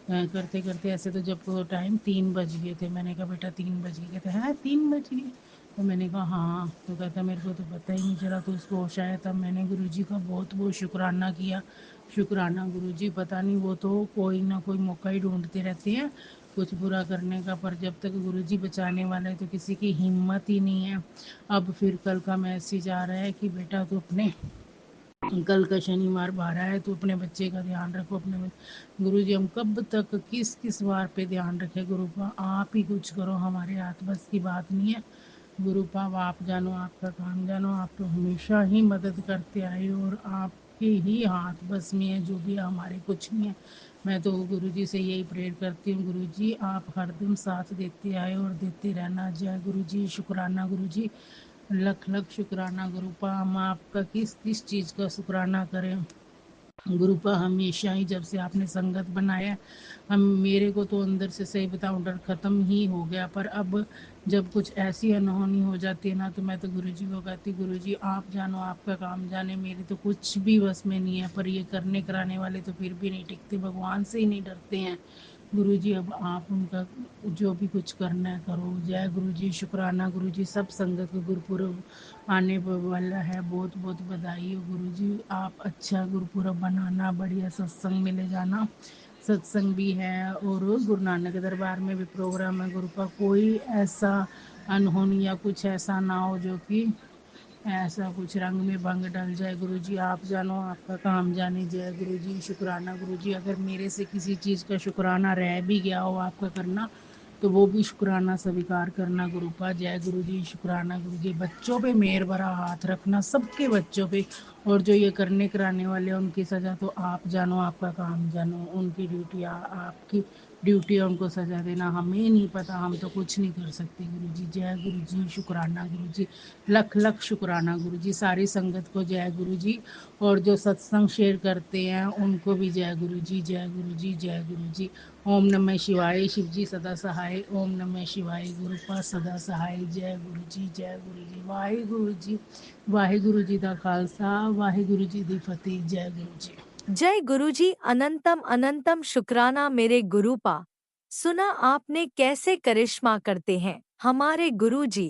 करते करते ऐसे तो जब टाइम 3 बज गए थे, मैंने कहा बेटा 3 बज गए। कहते हैं 3 बज गए, तो मैंने कहा हाँ। तो कहता मेरे को तो पता ही नहीं चला, तो उसको होश आया तब मैंने गुरुजी का बहुत बहुत शुक्राना किया। शुक्राना गुरुजी, पता नहीं वो तो कोई ना कोई मौका ही ढूंढते रहते हैं कुछ बुरा करने का, पर जब तक गुरुजी बचाने वाले हैं तो किसी की हिम्मत ही नहीं है। अब फिर कल का मैसेज आ रहा है कि बेटा तू अपने, कल का शनिवार 12 है, तो अपने बच्चे का ध्यान रखो अपने। गुरुजी हम कब तक किस किस बार पे ध्यान रखें गुरुपा, आप ही कुछ करो, हमारे हाथ बस की बात नहीं है। गुरुपा आप जानो, आपका काम जानो, आप तो हमेशा ही मदद करते आए हो और आपके ही हाथ बस में है, जो भी है हमारे कुछ नहीं है। मैं तो गुरुजी से यही प्रेयर करती हूँ, गुरुजी आप हरदम साथ देते आए और देते रहना। जय गुरुजी, शुक्राना गुरुजी, लख लख शुक्राना गुरुपा। हम आपका किस किस चीज़ का शुक्राना करें गुरुपा, हमेशा ही जब से आपने संगत बनाया, हम मेरे को तो अंदर से सही बताऊं डर खत्म ही हो गया, पर अब जब कुछ ऐसी अनहोनी हो जाती है ना, तो मैं तो गुरुजी को कहती गुरुजी आप जानो, आपका काम जाने, मेरे तो कुछ भी बस में नहीं है। पर ये करने कराने वाले तो फिर भी नहीं टिकते, भगवान से ही नहीं डरते हैं। गुरुजी अब आप उनका जो भी कुछ करना है करो। जय गुरुजी, शुक्राना गुरुजी। सब संगत को गुरुपुरब आने वाला है, बहुत बहुत बधाई हो गुरुजी। आप अच्छा गुरुपुरब बनाना, बढ़िया सत्संग में ले जाना। सत्संग भी है और गुरु नानक दरबार में भी प्रोग्राम है गुरु का। कोई ऐसा अनहोनी या कुछ ऐसा ना हो जो कि ऐसा कुछ रंग में भंग डल जाए। गुरुजी आप जानो, आपका काम जाने। जय गुरुजी, शुक्राना गुरुजी। अगर मेरे से किसी चीज़ का शुक्राना रह भी गया हो आपका करना, तो वो भी शुक्राना स्वीकार करना गुरुपा। जय गुरुजी, शुक्राना गुरुजी। बच्चों पे मेहर भरा हाथ रखना, सबके बच्चों पे, और जो ये करने कराने वाले हैं उनकी सज़ा तो आप जानो, आपका काम जानो। उनकी ड्यूटी आपकी ड्यूटी है उनको सज़ा देना, हमें नहीं पता, हम तो कुछ नहीं कर सकते गुरुजी। जय गुरुजी, शुक्राना गुरुजी, लख लख शुक्राना गुरुजी। सारी संगत को जय गुरुजी, और जो सत्संग शेयर करते हैं उनको भी जय गुरुजी, जय गुरुजी, जय गुरुजी। ओम नमः शिवाय, शिव जी सदा सहाय। ओम नमः शिवाय, गुरुपा सदा सहाय। जय गुरु जी, जय गुरु जी। वाहिगुरु जी, वाहिगुरु जी दा खालसा, वाहिगुरु जी दी फतेह। जय गुरु जी। जय गुरुजी, अनंतम अनंतम शुक्राना मेरे गुरुपा। सुना आपने कैसे करिश्मा करते हैं हमारे गुरुजी।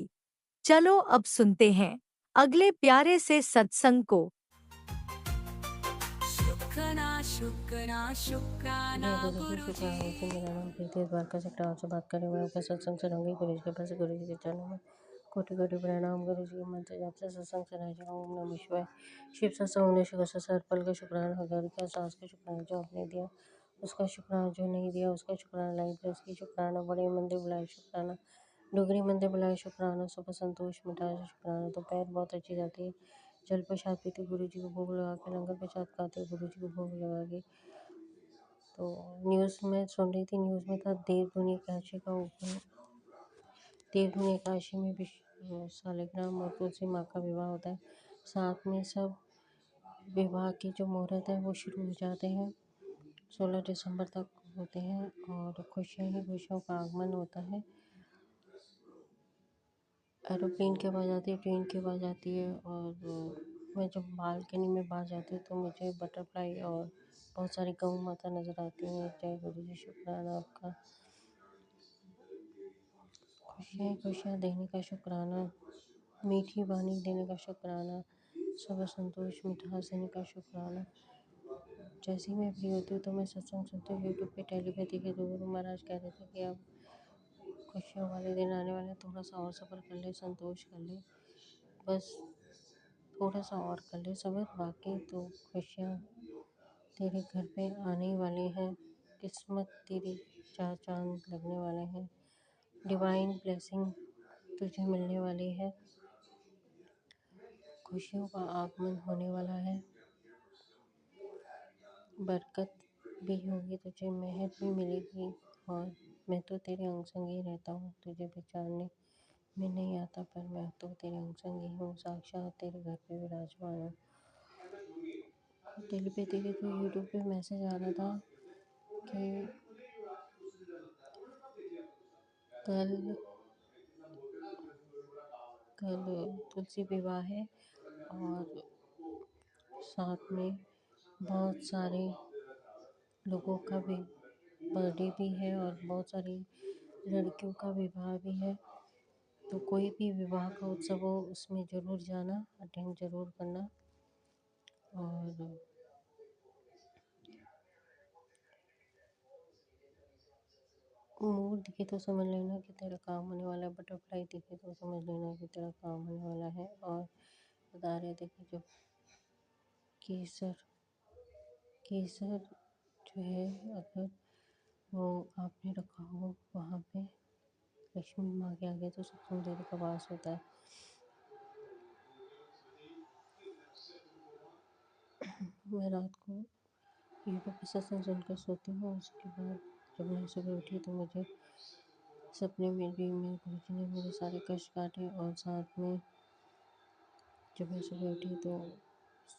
चलो अब सुनते हैं अगले प्यारे से सत्संग को। शुक्राना शुक्राना शुक्राना जय गुरु जी, गुरुजी। शुक्राना जी। मेरा नाम प्रीति है, द्वारका से टावर से बात करें। मैं आपका सत्संग सुनाऊंगी गुरु जी के पास। गुरु जी के चरणों में कोटि कोटि प्रणाम। गुरु जी के मंत्र जाप से सत्संग सुनाया जाए। ओम नमः शिवाय। शिव सत्संग होने शिव से हर पल का शुक्राना, घर का सास का शुक्राना जो आपने दिया उसका शुक्राना, जो नहीं दिया उसका शुक्राना, लाइफ है उसकी शुक्राना, बड़े मंदिर बुलाए शुक्राना, डोगरी मंदिर बुलाए शुक्राना, सुबह संतोष मिठाई से शुक्राना। तो पैर बहुत अच्छी जाती है। जल प्रसाद पीते गुरु जी को भोग लगा के, लंगर प्रसाद खाते गुरु जी को भोग लगा के। तो न्यूज़ में सुन रही थी, न्यूज़ में था देवधुनी एकादशी का ऊपर, देवधुनी एकादशी में शालिग्राम और तुलसी माँ का विवाह होता है। साथ में सब विवाह की जो मुहूर्त है वो शुरू हो जाते हैं, 16 दिसंबर तक होते हैं और खुशियाँ ही खुशियों का आगमन होता है। एरोप्लेन की आवाज़ आती है, ट्रेन की आवाज़ आती है, और मैं जब बालकनी में बाहर जाती हूँ तो मुझे बटरफ्लाई और बहुत सारी गऊ माता नज़र आती हैं। जय गुरु जी, शुक्राना आपका। खुशियाँ ही खुशियाँ देने का शुक्राना, मीठी वाणी देने का शुक्राना, सुबह संतोष मिठास देने का शुक्राना। जैसे ही मैं फ्री होती हूँ तो मैं सत्संग सुनती हूँ। यूट्यूब पे टेलीपैथी के दो गुरु महाराज कह रहे थे कि आप खुशियों वाले दिन आने वाले, थोड़ा सा और सफ़र कर ले, संतोष कर ले, बस थोड़ा सा और कर ले सब्र, बाकी तो खुशियाँ तेरे घर पे आने ही वाली हैं। किस्मत तेरी चार चांद लगने वाले हैं। डिवाइन ब्लेसिंग तुझे मिलने वाली है। खुशियों का आगमन होने वाला है। बरकत भी होगी, तुझे मेहर भी मिलेगी। और मैं तो तेरे अंग संग ही रहता हूँ, तुझे पहचानने में नहीं आता, पर मैं तो तेरे अंग संग ही हूँ, साक्षात तेरे घर पे विराजमान हूँ। तेरे पे तेरे को यूट्यूब पे मैसेज आ रहा था कि कल तुलसी विवाह है और साथ में बहुत सारे लोगों का भी बर्थडे भी है और बहुत सारी लड़कियों का विवाह भी है। तो कोई भी विवाह का उत्सव हो उसमें ज़रूर जाना, अटेंड ज़रूर करना। और मोर दिखे तो समझ लेना कि तेरा काम होने वाला है, बटरफ्लाई दिखे तो समझ लेना कि तेरा काम होने वाला है। और बता रहे थे कि जो केसर जो है, अगर वो आपने रखा हो वहाँ पे लक्ष्मी माँ के आगे तो सुख समृद्धि का वास होता है। मैं रात को यूट्यूब पे सत्संग सुनकर सोती हूँ। उसके बाद जब मैं सुबह उठी तो मुझे सपने में भी मेरे गुरुजी ने मेरे सारे कष्ट काटे। और साथ में जब मैं सुबह उठी तो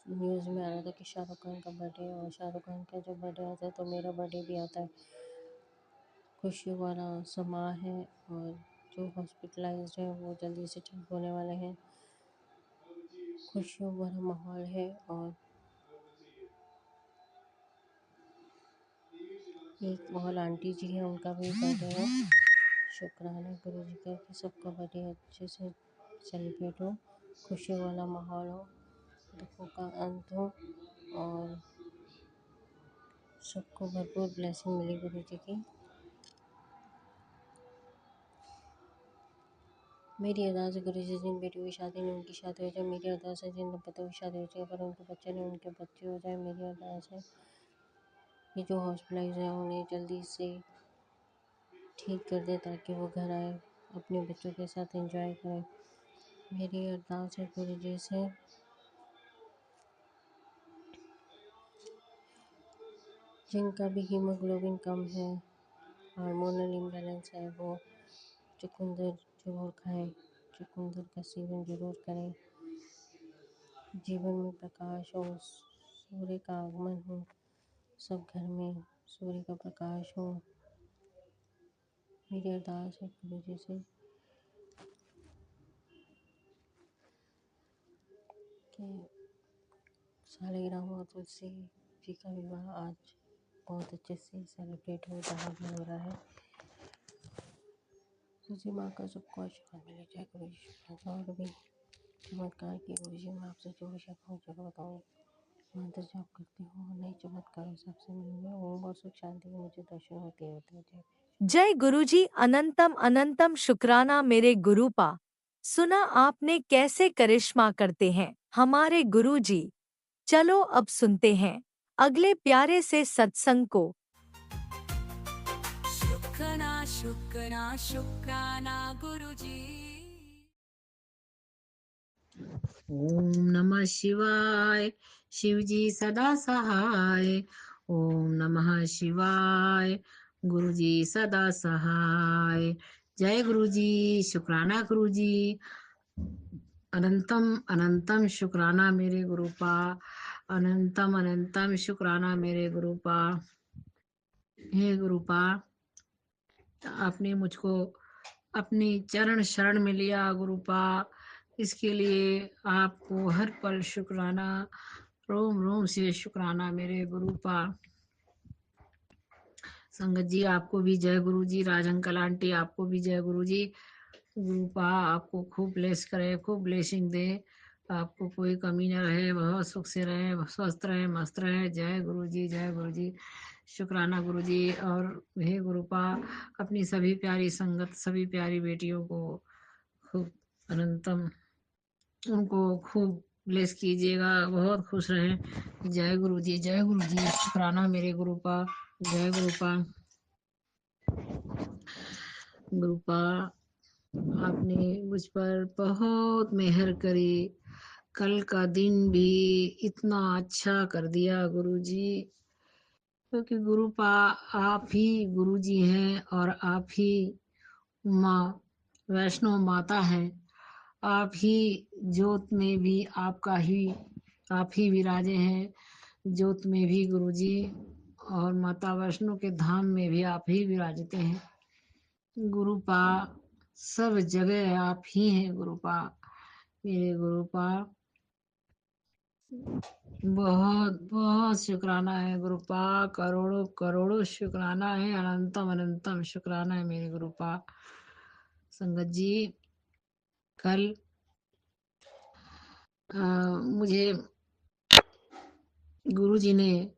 न्यूज़ में आ रहा था कि शाहरुख खान का बर्थडे है, और शाहरुख खान का जब बर्थडे आता है तो मेरा बर्थडे भी आता है। खुशियों वाला समा है और जो हॉस्पिटलाइज्ड है वो जल्दी से ठीक होने वाले हैं। खुशियों भरा माहौल है। और एक और आंटी जी है, उनका भी बर्थडे है। शुक्राना गुरुजी का कि सबका बर्थडे अच्छे से सेलिब्रेट हो, खुशियों वाला माहौल हो, दुखों का अंत हो और सबको भरपूर ब्लेसिंग मिले गुरुजी की। मेरी अरदास है गुरुजी, जिन बेटियों की शादी नहीं उनकी शादी हो जाए। मेरी अरदास है जिन दंपतियों की शादी हो जाए पर उनके बच्चे नहीं उनके बच्चे हो जाए। मेरी अरदास है कि जो हॉस्पिटलाइज हैं उन्हें जल्दी से ठीक कर दे ताकि वो घर आए, अपने बच्चों के साथ एंजॉय करें। मेरी अरदास है गुरुजी से जिनका भी हीमोग्लोबिन कम है, हार्मोनल इम्बैलेंस है, वो चुकंदर जरूर खाएं, चुकंदर का सेवन जरूर करें। जीवन में प्रकाश हो, सूर्य का आगमन हो, सब घर में सूर्य का प्रकाश हो। मेरी अरदास है गुरुजी से कि सालिग्राम और तुलसी जी का विवाह आज बहुत अच्छे से सेलिब्रेट हो, जहाँ भी हो रहा है। तुलसी माँ का सबको आशीर्वाद मिले। जय गुरुजी। और भी चमत्कार की गुरुजी, मैं आपसे जो विषय कहूँ जरूर बताऊँगी। मंत्र जाप करती हूँ, नए चमत्कारों से आपसे मिलूंगी। ओम और सुख शांति के मुझे दर्शन होते हैं। जय गुरुजी। अनंतम अनंतम शुक्राना मेरे गुरुपा। सुना आपने कैसे करिश्मा करते हैं हमारे गुरुजी। चलो अब सुनते हैं अगले प्यारे से सत्संग को। शुक्राना शुक्राना शुक्राना गुरुजी। ओम नमः शिवाय, शिवजी सदा सहाय। ओम नमः शिवाय, गुरुजी सदा सहाय। जय गुरुजी, शुक्राना गुरुजी। अनंतम अनंतम शुक्राना मेरे गुरुपा, अनंतम अनंतम शुक्राना मेरे गुरुपा। हे गुरुपा, आपने मुझको अपनी चरण शरण में लिया गुरुपा, इसके लिए आपको हर पल शुक्राना, रोम रोम से शुक्राना मेरे गुरुपा। संगत जी आपको भी जय गुरु जी। राज अंकल आंटी आपको भी जय गुरु जी। गुरुपा आपको खूब ब्लेस करे, खूब ब्लेसिंग दे, आपको कोई कमी न रहे, बहुत सुख से रहे, स्वस्थ रहे, मस्त रहे। जय गुरु जी, जय गुरु जी। शुक्राना गुरु जी। और हे गुरुपा, अपनी सभी प्यारी संगत, सभी प्यारी बेटियों को खूब अनंतम, उनको खूब ब्लेस कीजिएगा, बहुत खुश रहें। जय गुरु जी, जय गुरु जी। शुक्राना मेरे गुरुपा, जय गुरुपा। गुरुपा आपने मुझ पर बहुत मेहर करी, कल का दिन भी इतना अच्छा कर दिया गुरुजी, क्योंकि गुरुपा आप ही गुरुजी हैं और आप ही माँ वैष्णो माता है। आप ही ज्योत में भी आप ही विराजे हैं, ज्योत में भी गुरुजी और माता वैष्णो के धाम में भी आप ही विराजते हैं। गुरुपा सब जगह आप ही हैं गुरुपा, मेरे गुरुपा बहुत बहुत शुक्राना है गुरुपा, करोड़ों करोड़ों शुक्राना है, अनंतम अनंतम शुक्राना है मेरे गुरुपा। संगत जी कल मुझे गुरुजी ने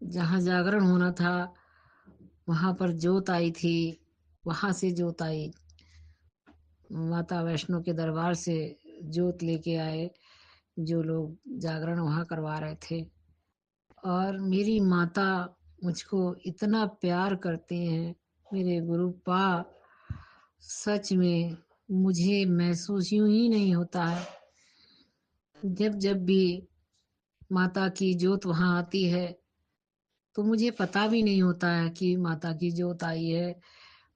जहाँ जागरण होना था वहाँ पर जोत आई थी, वहाँ से जोत आई, माता वैष्णो के दरबार से जोत लेके आए जो लोग जागरण वहाँ करवा रहे थे। और मेरी माता मुझको इतना प्यार करते हैं मेरे गुरुपा, सच में मुझे महसूस यूं ही नहीं होता है। जब जब भी माता की जोत वहाँ आती है तो मुझे पता भी नहीं होता है कि माता की जोत आई है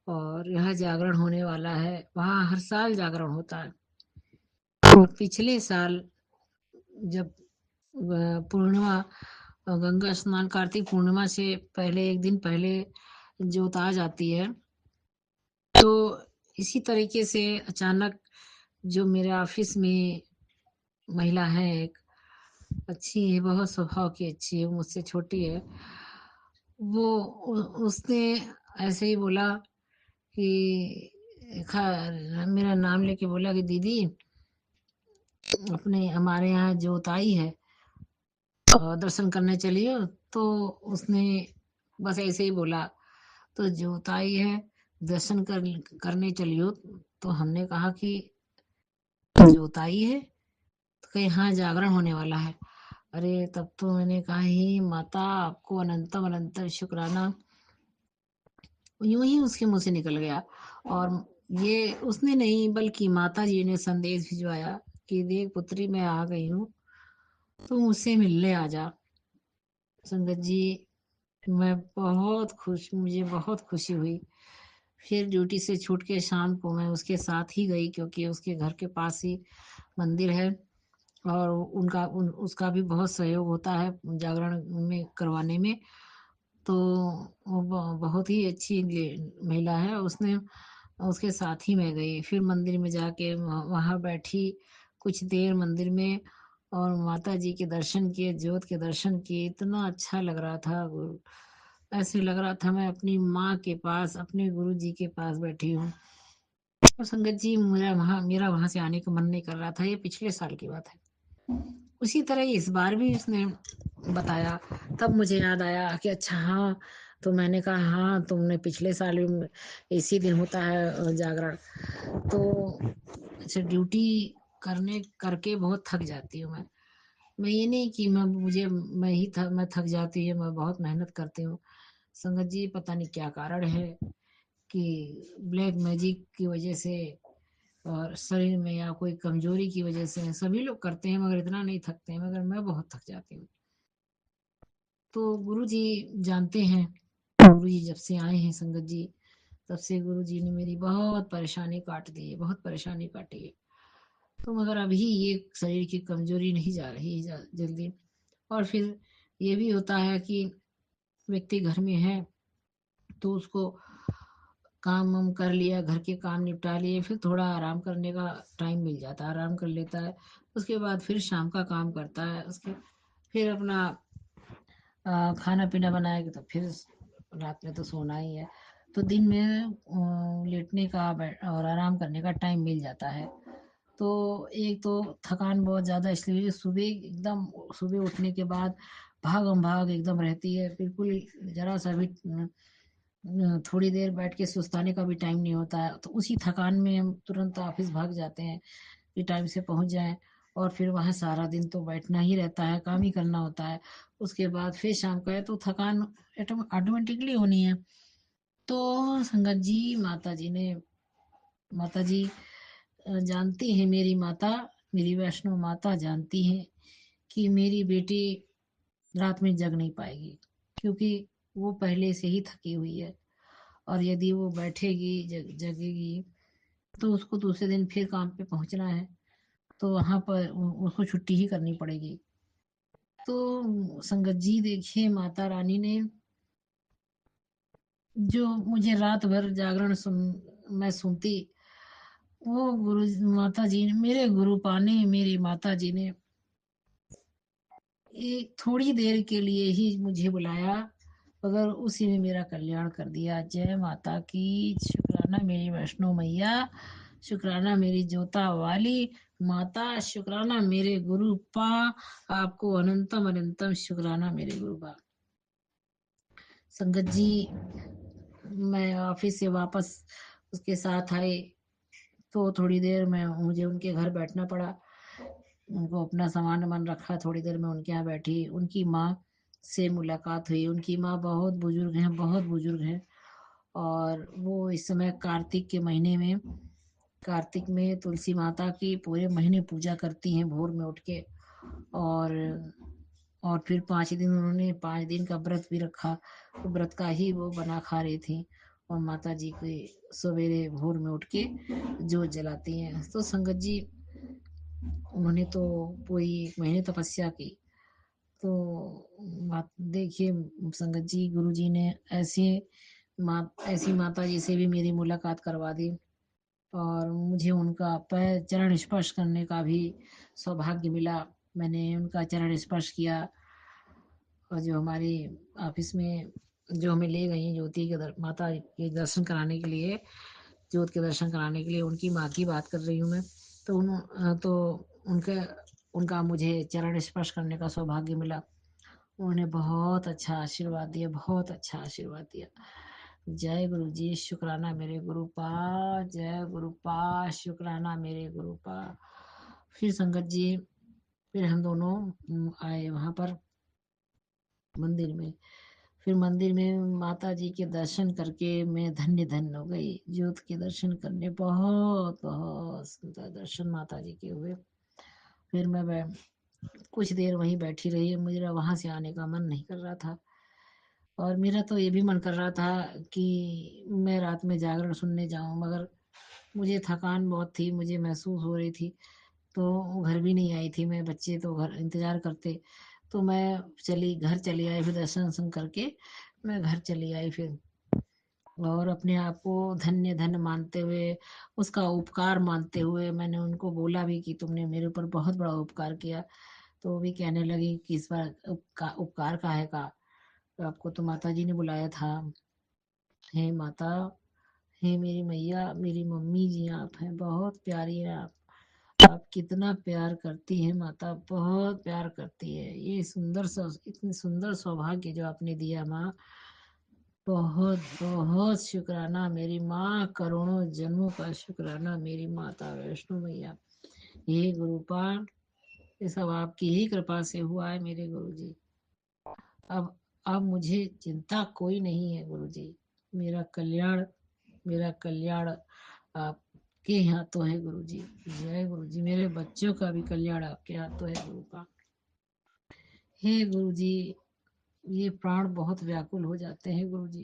और यह जागरण होने वाला है। वहाँ हर साल जागरण होता है और पिछले साल जब पूर्णिमा, गंगा स्नान, कार्तिक पूर्णिमा से पहले एक दिन पहले जोत आ जाती है, तो इसी तरीके से अचानक जो मेरे ऑफिस में महिला है, एक अच्छी है, बहुत स्वभाव की अच्छी है, मुझसे छोटी है, वो उसने ऐसे ही बोला कि मेरा नाम लेके बोला कि दीदी अपने हमारे यहाँ जोत आई है और दर्शन करने चलिए। तो उसने बस ऐसे ही बोला, तो जोत आई है करने चलियो। तो हमने कहा कि जोत आई है, तो कहीं हाँ जागरण होने वाला है। अरे तब तो मैंने कहा ही माता आपको अनंतम अनंतम शुक्राना, यूं ही उसके मुंह से निकल गया। और ये उसने नहीं बल्कि माता जी ने संदेश भिजवाया कि देख पुत्री मैं आ गई हूँ, तो मुझसे मिलने आ जा। संगत जी मैं बहुत खुश, मुझे बहुत खुशी हुई। फिर ड्यूटी से छूट के शाम को मैं उसके साथ ही गई, क्योंकि उसके घर के पास ही मंदिर है और उसका भी बहुत सहयोग होता है जागरण में करवाने में। तो वो बहुत ही अच्छी महिला है, उसने उसके साथ ही मैं गई। फिर मंदिर में जाके वहाँ बैठी कुछ देर मंदिर में और माता जी के दर्शन किए, ज्योत के दर्शन किए। इतना अच्छा लग रहा था, ऐसे लग रहा था मैं अपनी माँ के पास, अपने गुरु जी के पास बैठी हूँ। और संगत जी मेरा वहाँ से आने का मन नहीं कर रहा था, ये पिछले साल की बात है। उसी तरह इस बार भी उसने बताया, तब मुझे याद आया कि अच्छा हाँ, तो मैंने कहा हाँ तुमने पिछले साल भी इसी दिन होता है जागरण। तो अच्छा ड्यूटी करके बहुत थक जाती हूँ मैं ये नहीं कि मैं थक जाती हूँ, मैं बहुत मेहनत करती हूँ। संगत जी पता नहीं क्या कारण है कि ब्लैक मैजिक की वजह से और शरीर में या कोई कमजोरी की वजह से सभी लोग करते हैं मगर इतना नहीं थकते हैं, मगर मैं बहुत थक जाती हूँ। तो गुरु जी जानते हैं, गुरु जी जब से आए हैं संगत जी, तब से गुरु जी ने मेरी बहुत परेशानी काट दी है, बहुत परेशानी काटी है। तो मगर अभी ये शरीर की कमजोरी नहीं जा रही है जल्दी। और फिर ये भी होता है कि व्यक्ति घर में है तो उसको काम वाम कर लिया, घर के काम निपटा लिए, फिर थोड़ा आराम करने का टाइम मिल जाता है, आराम कर लेता है। उसके बाद फिर शाम का काम करता है, उसके फिर अपना खाना पीना बनाएगा, तो फिर रात में तो सोना ही है। तो दिन में लेटने का और आराम करने का टाइम मिल जाता है। तो एक तो थकान बहुत ज़्यादा इसलिए सुबह उठने के बाद भागम भाग एकदम रहती है, बिल्कुल जरा सा भी थोड़ी देर बैठ के सुस्ताने का भी टाइम नहीं होता है। तो उसी थकान में हम तुरंत ऑफिस भाग जाते हैं कि टाइम से पहुंच जाएं। और फिर वहाँ सारा दिन तो बैठना ही रहता है, काम ही करना होता है। उसके बाद फिर शाम का है तो थकान ऑटोमेटिकली होनी है। तो संगत जी माता जी जानती है, मेरी वैष्णो माता जानती है कि मेरी बेटी रात में जग नहीं पाएगी, क्योंकि वो पहले से ही थकी हुई है, और यदि वो बैठेगी जगेगी तो उसको दूसरे दिन फिर काम पे पहुंचना है, तो वहां पर उसको छुट्टी ही करनी पड़ेगी। तो संगत जी देखिए, माता रानी ने जो मुझे रात भर मैं सुनती, वो गुरु माता जी ने, मेरे गुरु पाने मेरी माता जी ने एक थोड़ी देर के लिए ही मुझे बुलाया, मगर उसी में मेरा कल्याण कर दिया। जय माता की, शुक्राना मेरी वैष्णो मैया, शुक्राना मेरी जोता वाली माता, शुक्राना मेरे गुरु पा, आपको अनंतम अनंतम शुक्राना मेरे गुरु पा। संगत जी, मैं ऑफिस से वापस उसके साथ आई, तो थोड़ी देर में मुझे उनके घर बैठना पड़ा। उनको अपना सामान वामान रखा, थोड़ी देर में उनके यहाँ बैठी। उनकी माँ से मुलाकात हुई। उनकी माँ बहुत बुजुर्ग हैं, बहुत बुजुर्ग हैं, और वो इस समय कार्तिक में तुलसी माता की पूरे महीने पूजा करती हैं, भोर में उठ के। और फिर 5 दिन उन्होंने 5 दिन का व्रत भी रखा, तो व्रत का ही वो बना खा रही थी, और माता जी के सवेरे भोर में उठ के जोत जलाती हैं। तो संगत जी, उन्होंने तो पूरी 1 महीने तपस्या की। तो देखिए संगत जी, गुरु जी ने ऐसी माता जी से भी मेरी मुलाकात करवा दी, और मुझे उनका पैर चरण स्पर्श करने का भी सौभाग्य मिला। मैंने उनका चरण स्पर्श किया, और जो हमारी ऑफिस में जो हमें ले गई ज्योति के माता के दर्शन कराने के लिए, जोत के दर्शन कराने के लिए, उनकी माँ की बात कर रही हूँ मैं। तो उनका उनका मुझे चरण स्पर्श करने का सौभाग्य मिला। उन्होंने बहुत अच्छा आशीर्वाद दिया, बहुत अच्छा आशीर्वाद दिया। जय गुरु जी, शुक्राना मेरे गुरु पा, जय गुरु पा, शुक्राना मेरे गुरु पा। फिर संगत जी, फिर हम दोनों आए वहां पर मंदिर में। फिर मंदिर में माता जी के दर्शन करके मैं धन्य धन्य हो गई। ज्योत के दर्शन करने बहुत बहुत सुंदर दर्शन माता जी के हुए। फिर मैं कुछ देर वहीं बैठी रही। मुझे वहां से आने का मन नहीं कर रहा था, और मेरा तो ये भी मन कर रहा था कि मैं रात में जागरण सुनने जाऊं, मगर मुझे थकान बहुत थी, मुझे महसूस हो रही थी। तो घर भी नहीं आई थी मैं, बच्चे तो घर इंतजार करते। तो मैं घर चली आई, फिर दर्शन वर्शन करके मैं घर चली आई फिर। और अपने आप को धन्य धन्य मानते हुए, उसका उपकार मानते हुए, मैंने उनको बोला भी कि तुमने मेरे ऊपर बहुत बड़ा उपकार किया। तो वो भी कहने लगी कि इस बार उपकार काहे का, तो आपको तो माता जी ने बुलाया था। हे माता, हे मेरी मैया, मेरी मम्मी जी आप हैं, बहुत प्यारी है आप कितना प्यार करती हैं माता, बहुत प्यार करती है। ये इतनी सुंदर सौभाग्य जो आपने दिया माँ, बहुत बहुत शुक्राना मेरी माँ, करोड़ों जन्मों का शुक्राना मेरी माता वैष्णो मैया। ये गुरुपाल, ये सब आपकी ही कृपा से हुआ है मेरे गुरु जी। अब मुझे चिंता कोई नहीं है गुरु जी। मेरा कल्याण आपके हाथों है गुरु जी। जय गुरु जी, मेरे बच्चों का भी कल्याण आपके हाथों है गुरु का। हे गुरु जी, ये प्राण बहुत व्याकुल हो जाते हैं गुरु जी।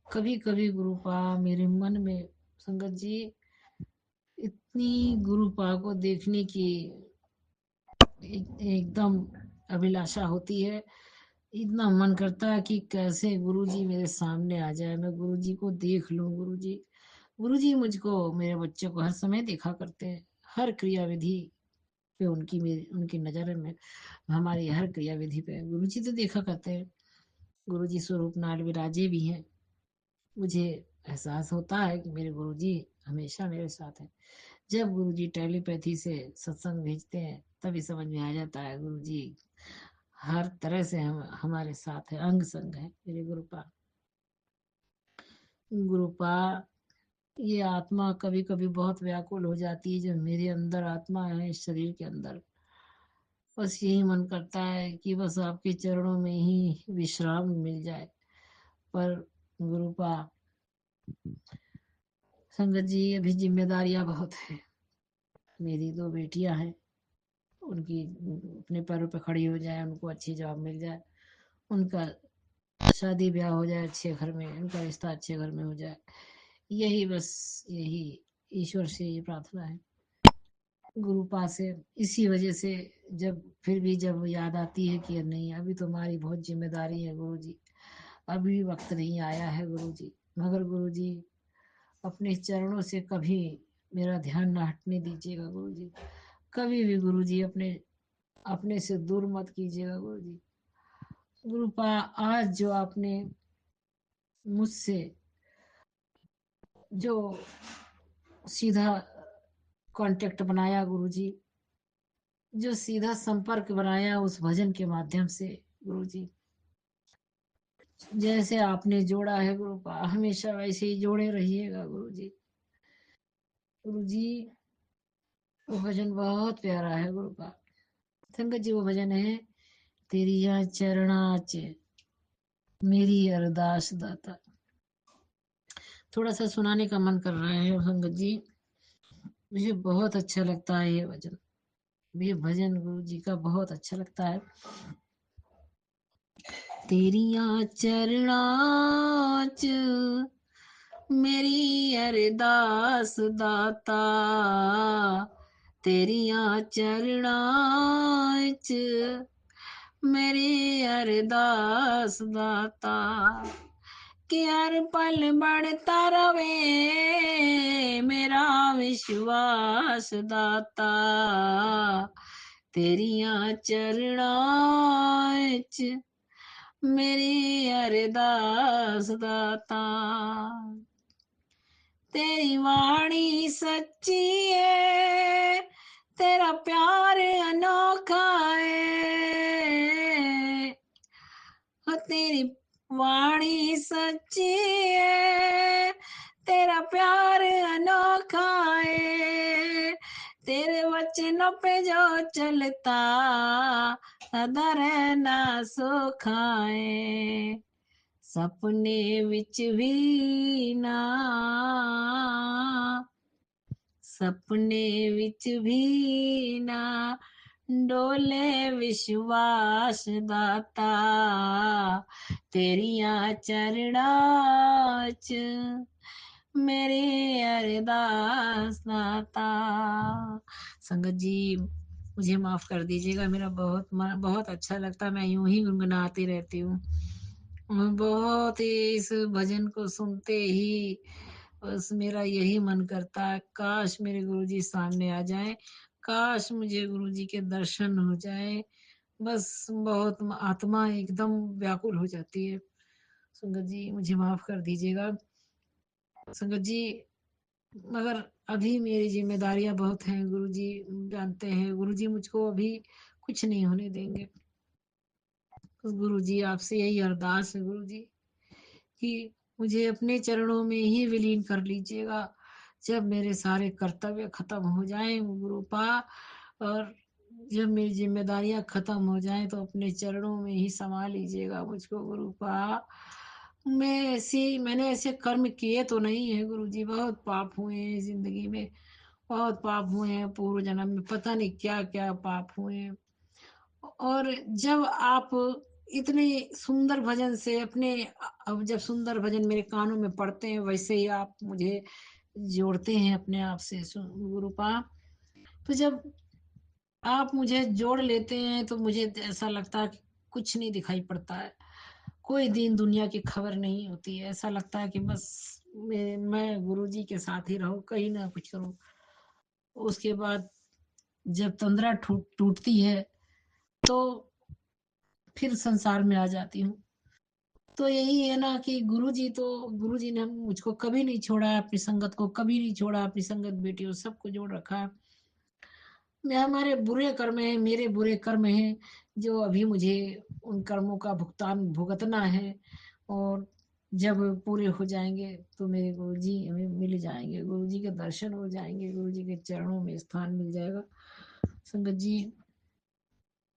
कभी कभी गुरुपा मेरे मन में, संगत जी, इतनी गुरुपा को देखने की एकदम अभिलाषा होती है। इतना मन करता है कि कैसे गुरुजी मेरे सामने आ जाए, मैं गुरुजी को देख लूं। गुरुजी मुझको, मेरे बच्चों को हर समय देखा करते हैं। हर क्रियाविधि पे उनकी नजर में, हमारी हर क्रियाविधि पे गुरुजी तो देखा करते हैं। गुरुजी स्वरूप नाल विराजे भी हैं। मुझे एहसास होता है कि मेरे गुरुजी हमेशा मेरे साथ हैं। जब गुरुजी टेलीपैथी से सत्संग भेजते हैं, तभी समझ में आ जाता है गुरुजी हर तरह से हमारे साथ है, अंग संग है मेरे गुरुपा। ये आत्मा कभी कभी बहुत व्याकुल हो जाती है, जो मेरे अंदर आत्मा है इस शरीर के अंदर। बस यही मन करता है कि बस आपके चरणों में ही विश्राम मिल जाए। पर गुरुपा संगत जी अभी जिम्मेदारियां बहुत है। मेरी 2 बेटियां हैं, उनकी अपने पैरों पे खड़ी हो जाए, उनको अच्छी जॉब मिल जाए, उनका शादी ब्याह हो जाए अच्छे घर में, उनका रिश्ता अच्छे घर में हो जाए, यही बस यही ईश्वर से ये प्रार्थना है गुरुपा से। इसी वजह से जब फिर भी जब याद आती है कि नहीं अभी तो हमारी बहुत जिम्मेदारी है गुरु जी, अभी वक्त नहीं आया है गुरु जी, मगर गुरु जी अपने चरणों से कभी मेरा ध्यान न हटने दीजिएगा गुरु जी, कभी भी गुरु जी अपने अपने से दूर मत कीजिएगा गुरु जी। गुरुपा आज जो आपने मुझसे जो सीधा कांटेक्ट बनाया गुरु जी, जो सीधा संपर्क बनाया उस भजन के माध्यम से गुरु जी, जैसे आपने जोड़ा है गुरुपा हमेशा वैसे ही जोड़े रहिएगा गुरु जी। गुरु जी वो भजन बहुत प्यारा है गुरुपा। संगत जी वो भजन है, तेरिया चरणा च मेरी अरदास दाता। थोड़ा सा सुनाने का मन कर रहा है संगत जी, मुझे बहुत अच्छा लगता है ये भजन, ये भजन गुरु जी का बहुत अच्छा लगता है। तेरिया चरणा च मेरी अरदास दाता, तेरिया चरणा च मेरी अरदास दाता, कि हर पल बढ़ता रवे मेरा विश्वास दाता, तेरिया चरणा च मेरी अरदास दाता। तेरी वाणी सच्ची है, तेरा प्यार अनोखा है, तेरी वाणी सच्ची है, तेरा प्यार अनोखा है, तेरे वचनों पे जो चलता सदा रहना सुखा है, सपने विच भी ना, सपने विच भी ना डोले विश्वास दाता, तेरिया चरणा च मेरे अरदास दाता। संगत जी मुझे माफ कर दीजिएगा, मेरा बहुत अच्छा लगता है, मैं यूं ही गुनगुनाती रहती हूँ। बहुत ही इस भजन को सुनते ही बस मेरा यही मन करता है काश मेरे गुरुजी सामने आ जाए, काश मुझे गुरुजी के दर्शन हो जाए, बस बहुत आत्मा एकदम व्याकुल हो जाती है। संगत जी मुझे माफ कर दीजिएगा संगत जी, मगर अभी मेरी जिम्मेदारियां बहुत हैं गुरुजी जानते हैं, गुरुजी मुझको अभी कुछ नहीं होने देंगे। गुरुजी आपसे यही अरदास है गुरुजी कि मुझे अपने चरणों में ही विलीन कर लीजिएगा, जब मेरे सारे कर्तव्य खत्म हो जाएं गुरुपा, और जब मेरी जिम्मेदारियां खत्म हो जाएं तो अपने चरणों में ही समा लीजिएगा मुझको गुरुपा। मैंने ऐसे कर्म किए तो नहीं है गुरुजी, बहुत पाप हुए हैं जिंदगी में, बहुत पाप हुए हैं पूर्व जन्म में, पता नहीं क्या क्या पाप हुए हैं। और जब आप इतने सुंदर भजन से अपने, अब जब सुंदर भजन मेरे कानों में पड़ते हैं वैसे ही आप मुझे जोड़ते हैं अपने आप से गुरुपा, तो जब आप मुझे जोड़ लेते हैं तो मुझे ऐसा लगता है कि कुछ नहीं दिखाई पड़ता है, कोई दिन दुनिया की खबर नहीं होती है, ऐसा लगता है कि बस मैं गुरु जी के साथ ही रहूं, कहीं ना कुछ करूं। उसके बाद जब तंद्रा टूटती है तो फिर संसार में आ जाती हूँ। तो यही है ना कि गुरु जी ने मुझको कभी नहीं छोड़ा है, अपनी संगत को कभी नहीं छोड़ा, अपनी संगत बेटियों सबको जोड़ रखा है। मैं हमारे बुरे कर्म हैं, मेरे बुरे कर्म हैं, जो अभी मुझे उन कर्मों का भुगतान भुगतना है, और जब पूरे हो जाएंगे तो मेरे गुरु जी हमें मिल जाएंगे, गुरु जी के दर्शन हो जाएंगे, गुरु जी के चरणों में स्थान मिल जाएगा। संगत जी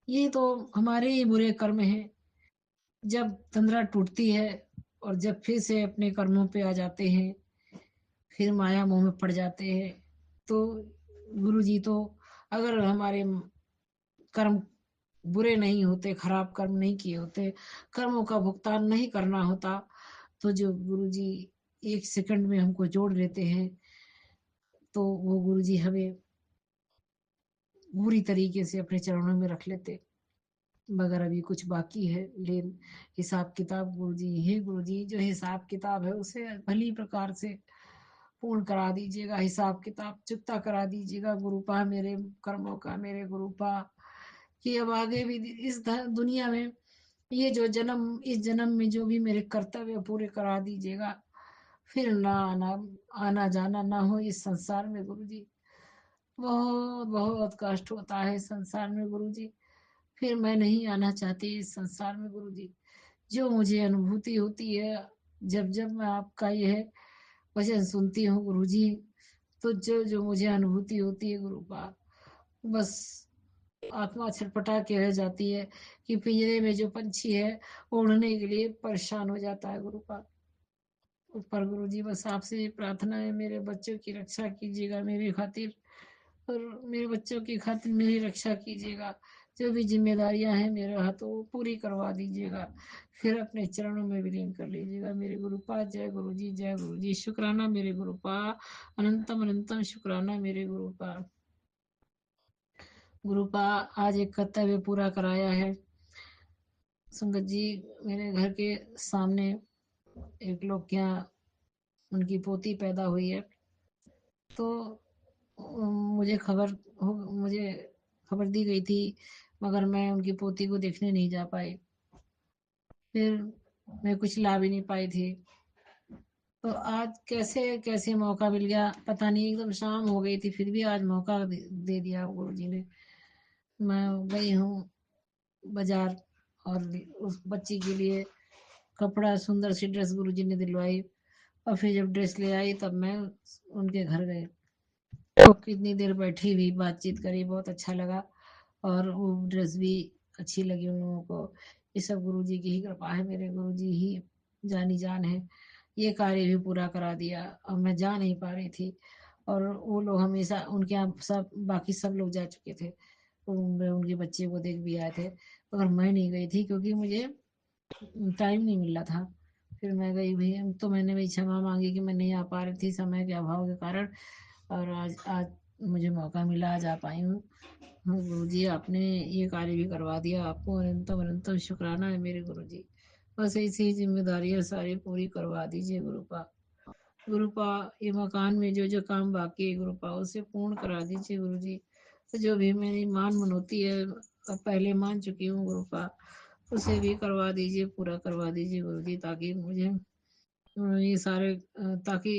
ये तो हमारे ही बुरे कर्म हैं, जब तंद्रा टूटती है और जब फिर से अपने कर्मों पे आ जाते हैं, फिर माया मोह में पड़ जाते हैं। तो गुरु जी तो अगर हमारे कर्म बुरे नहीं होते, खराब कर्म नहीं किए होते, कर्मों का भुगतान नहीं करना होता, तो जो गुरु जी 1 सेकंड में हमको जोड़ लेते हैं, तो वो गुरु जी हमें पूरी तरीके से अपने चरणों में रख लेते। मगर अभी कुछ बाकी है, लेकिन हिसाब किताब गुरु जी ही गुरु जी जो हिसाब किताब है उसे भली प्रकार से पूर्ण करा दीजिएगा, हिसाब किताब चुकता करा दीजिएगा गुरुपा मेरे कर्मों का, मेरे गुरुपा कि अब आगे भी इस दुनिया में ये जो जन्म, इस जन्म में जो भी मेरे कर्तव्य पूरे करा दीजिएगा, फिर ना आना आना जाना ना हो इस संसार में गुरु जी। बहुत बहुत कष्ट होता है संसार में गुरु जी, फिर मैं नहीं आना चाहती इस संसार में गुरु जी। जो मुझे अनुभूति होती है जब जब मैं आपका यह वचन सुनती हूँ गुरु जी, तो जो जो मुझे अनुभूति होती है गुरुपा, बस आत्मा छटपटा के रह जाती है कि पिंजरे में जो पंछी है उड़ने के लिए परेशान हो जाता है गुरुपा। पर गुरु जी बस आपसे प्रार्थना है, मेरे बच्चों की रक्षा कीजिएगा मेरी खातिर, और मेरे बच्चों की खातिर मेरी रक्षा कीजिएगा। जो भी जिम्मेदारियां हैं मेरे हाथों वो पूरी करवा दीजिएगा, फिर अपने चरणों में विलीन कर लीजिएगा मेरे गुरुपा। जय गुरु जी, जय गुरु जी। शुक्राना मेरे गुरुपा, अनंतम अनंतम शुक्राना मेरे गुरुपा। गुरुपा आज एक कर्तव्य पूरा कराया है संगत जी। मेरे घर के सामने एक लोग के यहाँ उनकी पोती पैदा हुई है, तो मुझे मुझे खबर दी गई थी, मगर मैं उनकी पोती को देखने नहीं जा पाई, फिर मैं कुछ ला भी नहीं पाई थी। तो आज कैसे कैसे मौका मिल गया पता नहीं, एकदम शाम हो गई थी फिर भी आज मौका दे दिया गुरु जी ने। मैं गई हूँ बाजार और उस बच्ची के लिए कपड़ा, सुंदर सी ड्रेस गुरु जी ने दिलवाई, और फिर जब ड्रेस ले आई तब मैं उनके घर गई, तो कितनी देर बैठी हुई बातचीत करी, बहुत अच्छा लगा, और वो ड्रेस भी अच्छी लगी उन लोगों को। ये सब गुरु जी की ही कृपा है, मेरे गुरु जी ही जानी जान है। ये कार्य भी पूरा करा दिया, और मैं जा नहीं पा रही थी, और वो लोग हमेशा उनके यहाँ सब बाकी सब लोग जा चुके थे, उनके बच्चे को देख भी आए थे, मगर मैं नहीं गई थी क्योंकि मुझे टाइम नहीं मिल रहा था। फिर मैं गई भी, तो मैंने भी क्षमा मांगी कि मैं नहीं आ पा रही थी समय के अभाव के कारण, और आज आज मुझे मौका मिला, आज आ पाई हूँ। गुरु जी आपने ये कार्य भी करवा दिया, आपको अनंतम अनंतम शुक्राना है मेरे गुरु जी। बस ऐसी जिम्मेदारियां सारी पूरी करवा दीजिए गुरुपा। गुरुपा ये मकान में जो जो काम बाकी है गुरुपा उसे पूर्ण करा दीजिए गुरु जी। तो जो भी मेरी मान मनोती है, पहले मान चुकी हूँ गुरुपा, उसे भी करवा दीजिए, पूरा करवा दीजिए गुरु जी, ताकि मुझे ये सारे ताकि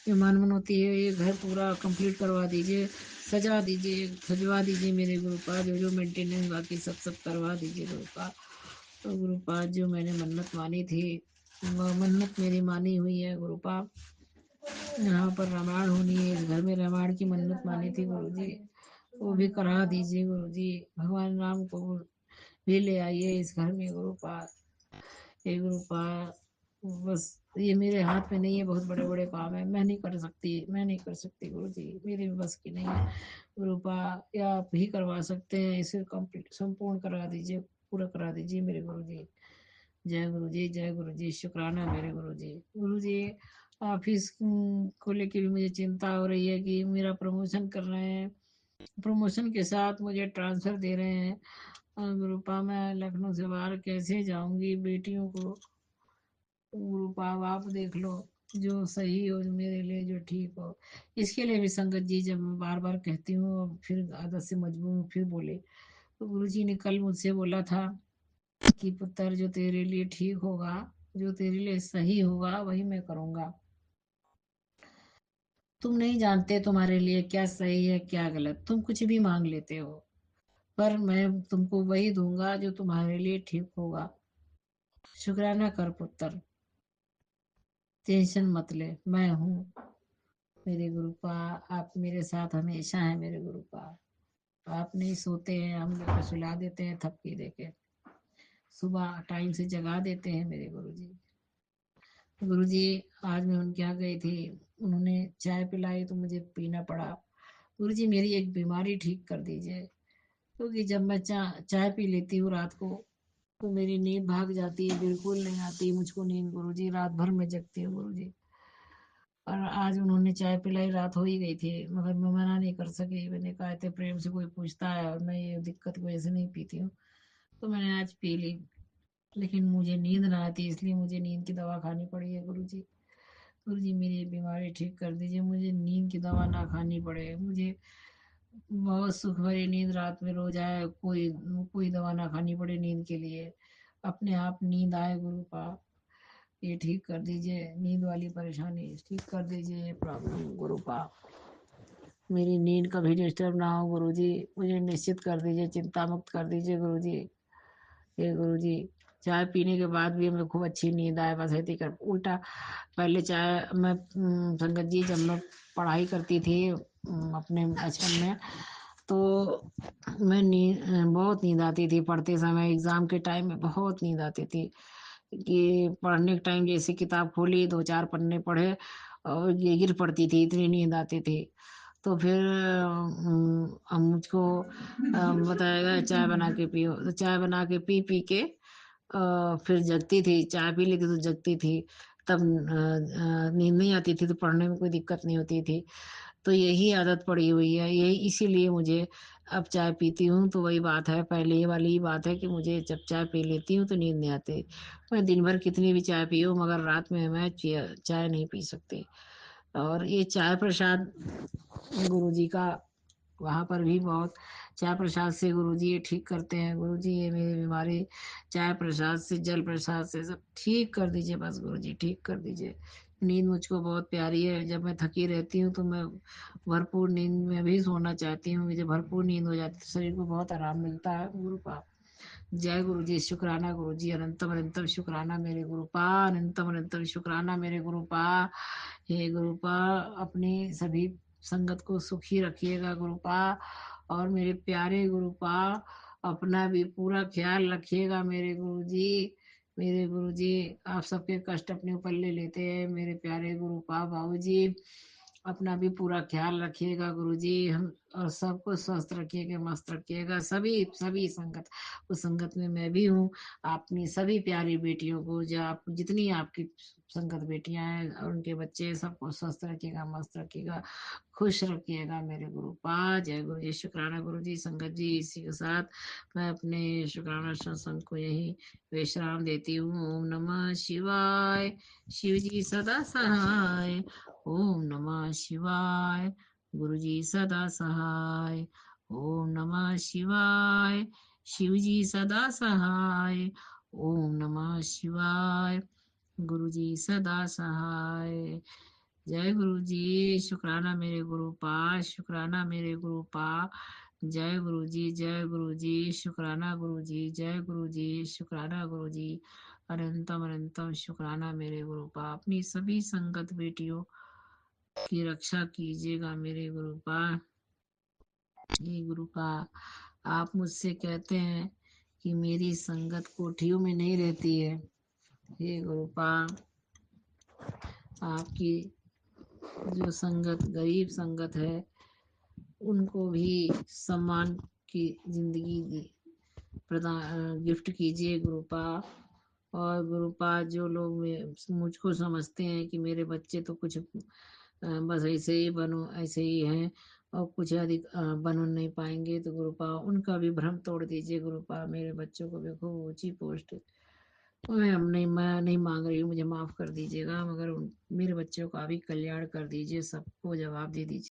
ये मान मनोती है ये घर पूरा कंप्लीट करवा दीजिए, सजा दीजिए, सजवा दीजिए मेरे गुरुपा। जो जो मेंटेनेंस बाकी सब सब करवा दीजिए गुरुपा। तो गुरुपा जो मैंने मन्नत मानी थी, वो मन्नत मेरी मानी हुई है गुरुपा। यहाँ पर रामायण होनी है, इस घर में रामायण की मन्नत मानी थी गुरु जी, वो भी करा दीजिए गुरु जी। भगवान राम को भी ले आइए इस घर में गुरुपा। हे गुरुपा बस ये मेरे हाथ में नहीं है, बहुत बड़े बड़े काम है, मैं नहीं कर सकती, मैं नहीं कर सकती गुरु जी, मेरे बस की नहीं है गुरुपा। या आप ही करवा सकते हैं, इसे कंप्लीट संपूर्ण करा दीजिए, पूरा करा दीजिए मेरे गुरु जी। जय गुरु जी, जय गुरु जी। शुक्राना मेरे गुरु जी। गुरु जी ऑफिस को लेके भी मुझे चिंता हो रही है कि मेरा प्रमोशन कर रहे हैं, प्रमोशन के साथ मुझे ट्रांसफर दे रहे हैं। गुरुपा मैं लखनऊ से बाहर कैसे जाऊंगी, बेटियों को गुरुपा आप देख लो जो सही हो, जो मेरे लिए जो ठीक हो। इसके लिए भी संगत जी जब मैं बार बार कहती हूँ फिर आदत से मजबूर हूँ, फिर बोले, तो गुरु जी ने कल मुझसे बोला था कि पुत्र जो तेरे लिए ठीक होगा, जो तेरे लिए सही होगा वही मैं करूँगा। तुम नहीं जानते तुम्हारे लिए क्या सही है क्या गलत, तुम कुछ भी मांग लेते हो, पर मैं तुमको वही दूंगा जो तुम्हारे लिए ठीक होगा। शुक्राना कर पुत्र, टेंशन मत ले, मैं हूँ मेरे गुरुपा। आप मेरे साथ हमेशा हैं मेरे गुरुपा। आप नहीं सोते हैं, हम लोग को सुला देते हैं थपकी देके, सुबह टाइम से जगा देते हैं मेरे गुरु जी। गुरुजी आज मैं उनके यहाँ गई थी, उन्होंने चाय पिलाई तो मुझे पीना पड़ा। गुरुजी मेरी एक बीमारी ठीक कर दीजिए, क्योंकि जब मैं चाय पी लेती हूँ रात को तो मेरी नींद भाग जाती है, बिल्कुल नहीं आती मुझको नींद गुरुजी, रात भर मैं जगती हूँ गुरुजी। और आज उन्होंने चाय पिलाई, रात हो ही गई थी मगर मैं मना नहीं कर सकी। मैंने कहा इतने प्रेम से कोई पूछता है और मैं ये दिक्कत की वजह से नहीं पीती हूँ, तो मैंने आज पी ली। लेकिन मुझे नींद ना आती, इसलिए मुझे नींद की दवा खानी पड़ी है गुरुजी। गुरुजी मेरी बीमारी ठीक कर दीजिए, मुझे नींद की दवा ना खानी पड़े, मुझे बहुत सुख भरी नींद रात में रोज आए, कोई कोई दवा ना खानी पड़े नींद के लिए, अपने आप नींद आए गुरुपा। ये ठीक कर दीजिए, नींद वाली परेशानी ठीक कर दीजिए, ये प्रॉब्लम गुरुपा। मेरी नींद कभी डिस्टर्ब ना हो गुरुजी, मुझे निश्चित कर दीजिए, चिंता मुक्त कर दीजिए गुरुजी। हे गुरुजी, चाय पीने के बाद भी हमें खूब अच्छी नींद आए, बस ऐसे ही कर उल्टा। पहले चाय मैं संगत जी जब मैं पढ़ाई करती थी अपने आश्रम में, तो मैं बहुत नींद आती थी पढ़ते समय, एग्जाम के टाइम में बहुत नींद आती थी कि पढ़ने के टाइम जैसे किताब खोली, दो चार पन्ने पढ़े और ये गिर पड़ती थी, इतनी नींद आती थी। तो फिर अब मुझको बताया गया चाय बना के पियो, तो चाय बना के पी पी के फिर जगती थी, चाय पी लेती तो जगती थी, तब नींद नहीं आती थी, तो पढ़ने में कोई दिक्कत नहीं होती थी। तो यही आदत पड़ी हुई है, यही इसीलिए मुझे अब चाय पीती हूँ तो वही बात है, पहले ये वाली ही बात है कि मुझे जब चाय पी लेती हूँ तो नींद नहीं आती। मैं दिन भर कितनी भी चाय पीऊँ मगर रात में मैं चाय नहीं पी सकती। और ये चाय प्रसाद गुरुजी का, वहाँ पर भी बहुत चाय प्रसाद से गुरुजी ये ठीक करते हैं। गुरुजी ये मेरी बीमारी चाय प्रसाद से, जल प्रसाद से सब ठीक कर दीजिए, बस गुरुजी ठीक कर दीजिए। नींद मुझको बहुत प्यारी है, जब मैं थकी रहती हूँ तो मैं भरपूर नींद में भी सोना चाहती हूँ, मुझे भरपूर नींद हो जाती है, शरीर को बहुत आराम मिलता है गुरुपा। जय गुरु जी, शुक्राना गुरु जी, अनंतम अनंतम शुक्राना मेरे गुरुपा, अनंतम अनंतम शुक्राना मेरे गुरुपा। हे गुरुपा, अपनी सभी संगत को सुखी रखिएगा गुरुपा, और मेरे प्यारे गुरुपा अपना भी पूरा ख्याल रखिएगा मेरे गुरु जी। मेरे गुरु जी आप सबके कष्ट अपने ऊपर ले लेते हैं मेरे प्यारे गुरुपा बाबू जी, अपना भी पूरा ख्याल रखिएगा गुरु जी। हम और सबको स्वस्थ रखिएगा, मस्त रखिएगा, सभी सभी संगत, उस संगत में मैं भी हूँ। अपनी सभी प्यारी बेटियों को, जो आप जितनी आपकी संगत बेटियां हैं और उनके बच्चे, सबको स्वस्थ रखिएगा, मस्त रखिएगा, खुश रखिएगा मेरे गुरु पा। जय गुरु जी, शुक्राना गुरु जी। संगत जी इसी के साथ मैं अपने शुक्राना सत्संग को यही विश्राम देती हूँ। ओम नमः शिवाय। शिव जी सदा सहाय। ओम नमः शिवाय। गुरु जी सदा सहाय। ओम नमः शिवाय। शिव जी सदा सहाय। ओम नमः शिवाय। गुरु जी सदा सहाय। जय गुरु जी, शुक्राना मेरे गुरु पा, शुक्राना मेरे गुरु पा। जय गुरु जी, जय गुरु जी, शुक्राना गुरु जी, जय गुरु जी, शुक्राना गुरु जी, अनंतम अनंतम शुक्राना मेरे गुरु पा। अपनी सभी संगत बेटियों की रक्षा कीजिएगा मेरे गुरु पा। हे गुरु पा, आप मुझसे कहते हैं कि मेरी संगत कोठियों में नहीं रहती है। हे गुरु पा, आपकी जो संगत गरीब संगत है उनको भी सम्मान की जिंदगी प्रदान गिफ्ट कीजिए गुरुपा। और गुरुपा जो लोग मुझको समझते हैं कि मेरे बच्चे तो कुछ बस ऐसे ही बनो, ऐसे ही हैं और कुछ अधिक बन नहीं पाएंगे, तो गुरुपा उनका भी भ्रम तोड़ दीजिए गुरुपा। मेरे बच्चों को भी खूब ऊंची पोस्ट, मैं नहीं मांग रही हूँ, मुझे माफ कर दीजिएगा, मगर मेरे बच्चों का भी कल्याण कर दीजिए, सबको जवाब दे दीजिए।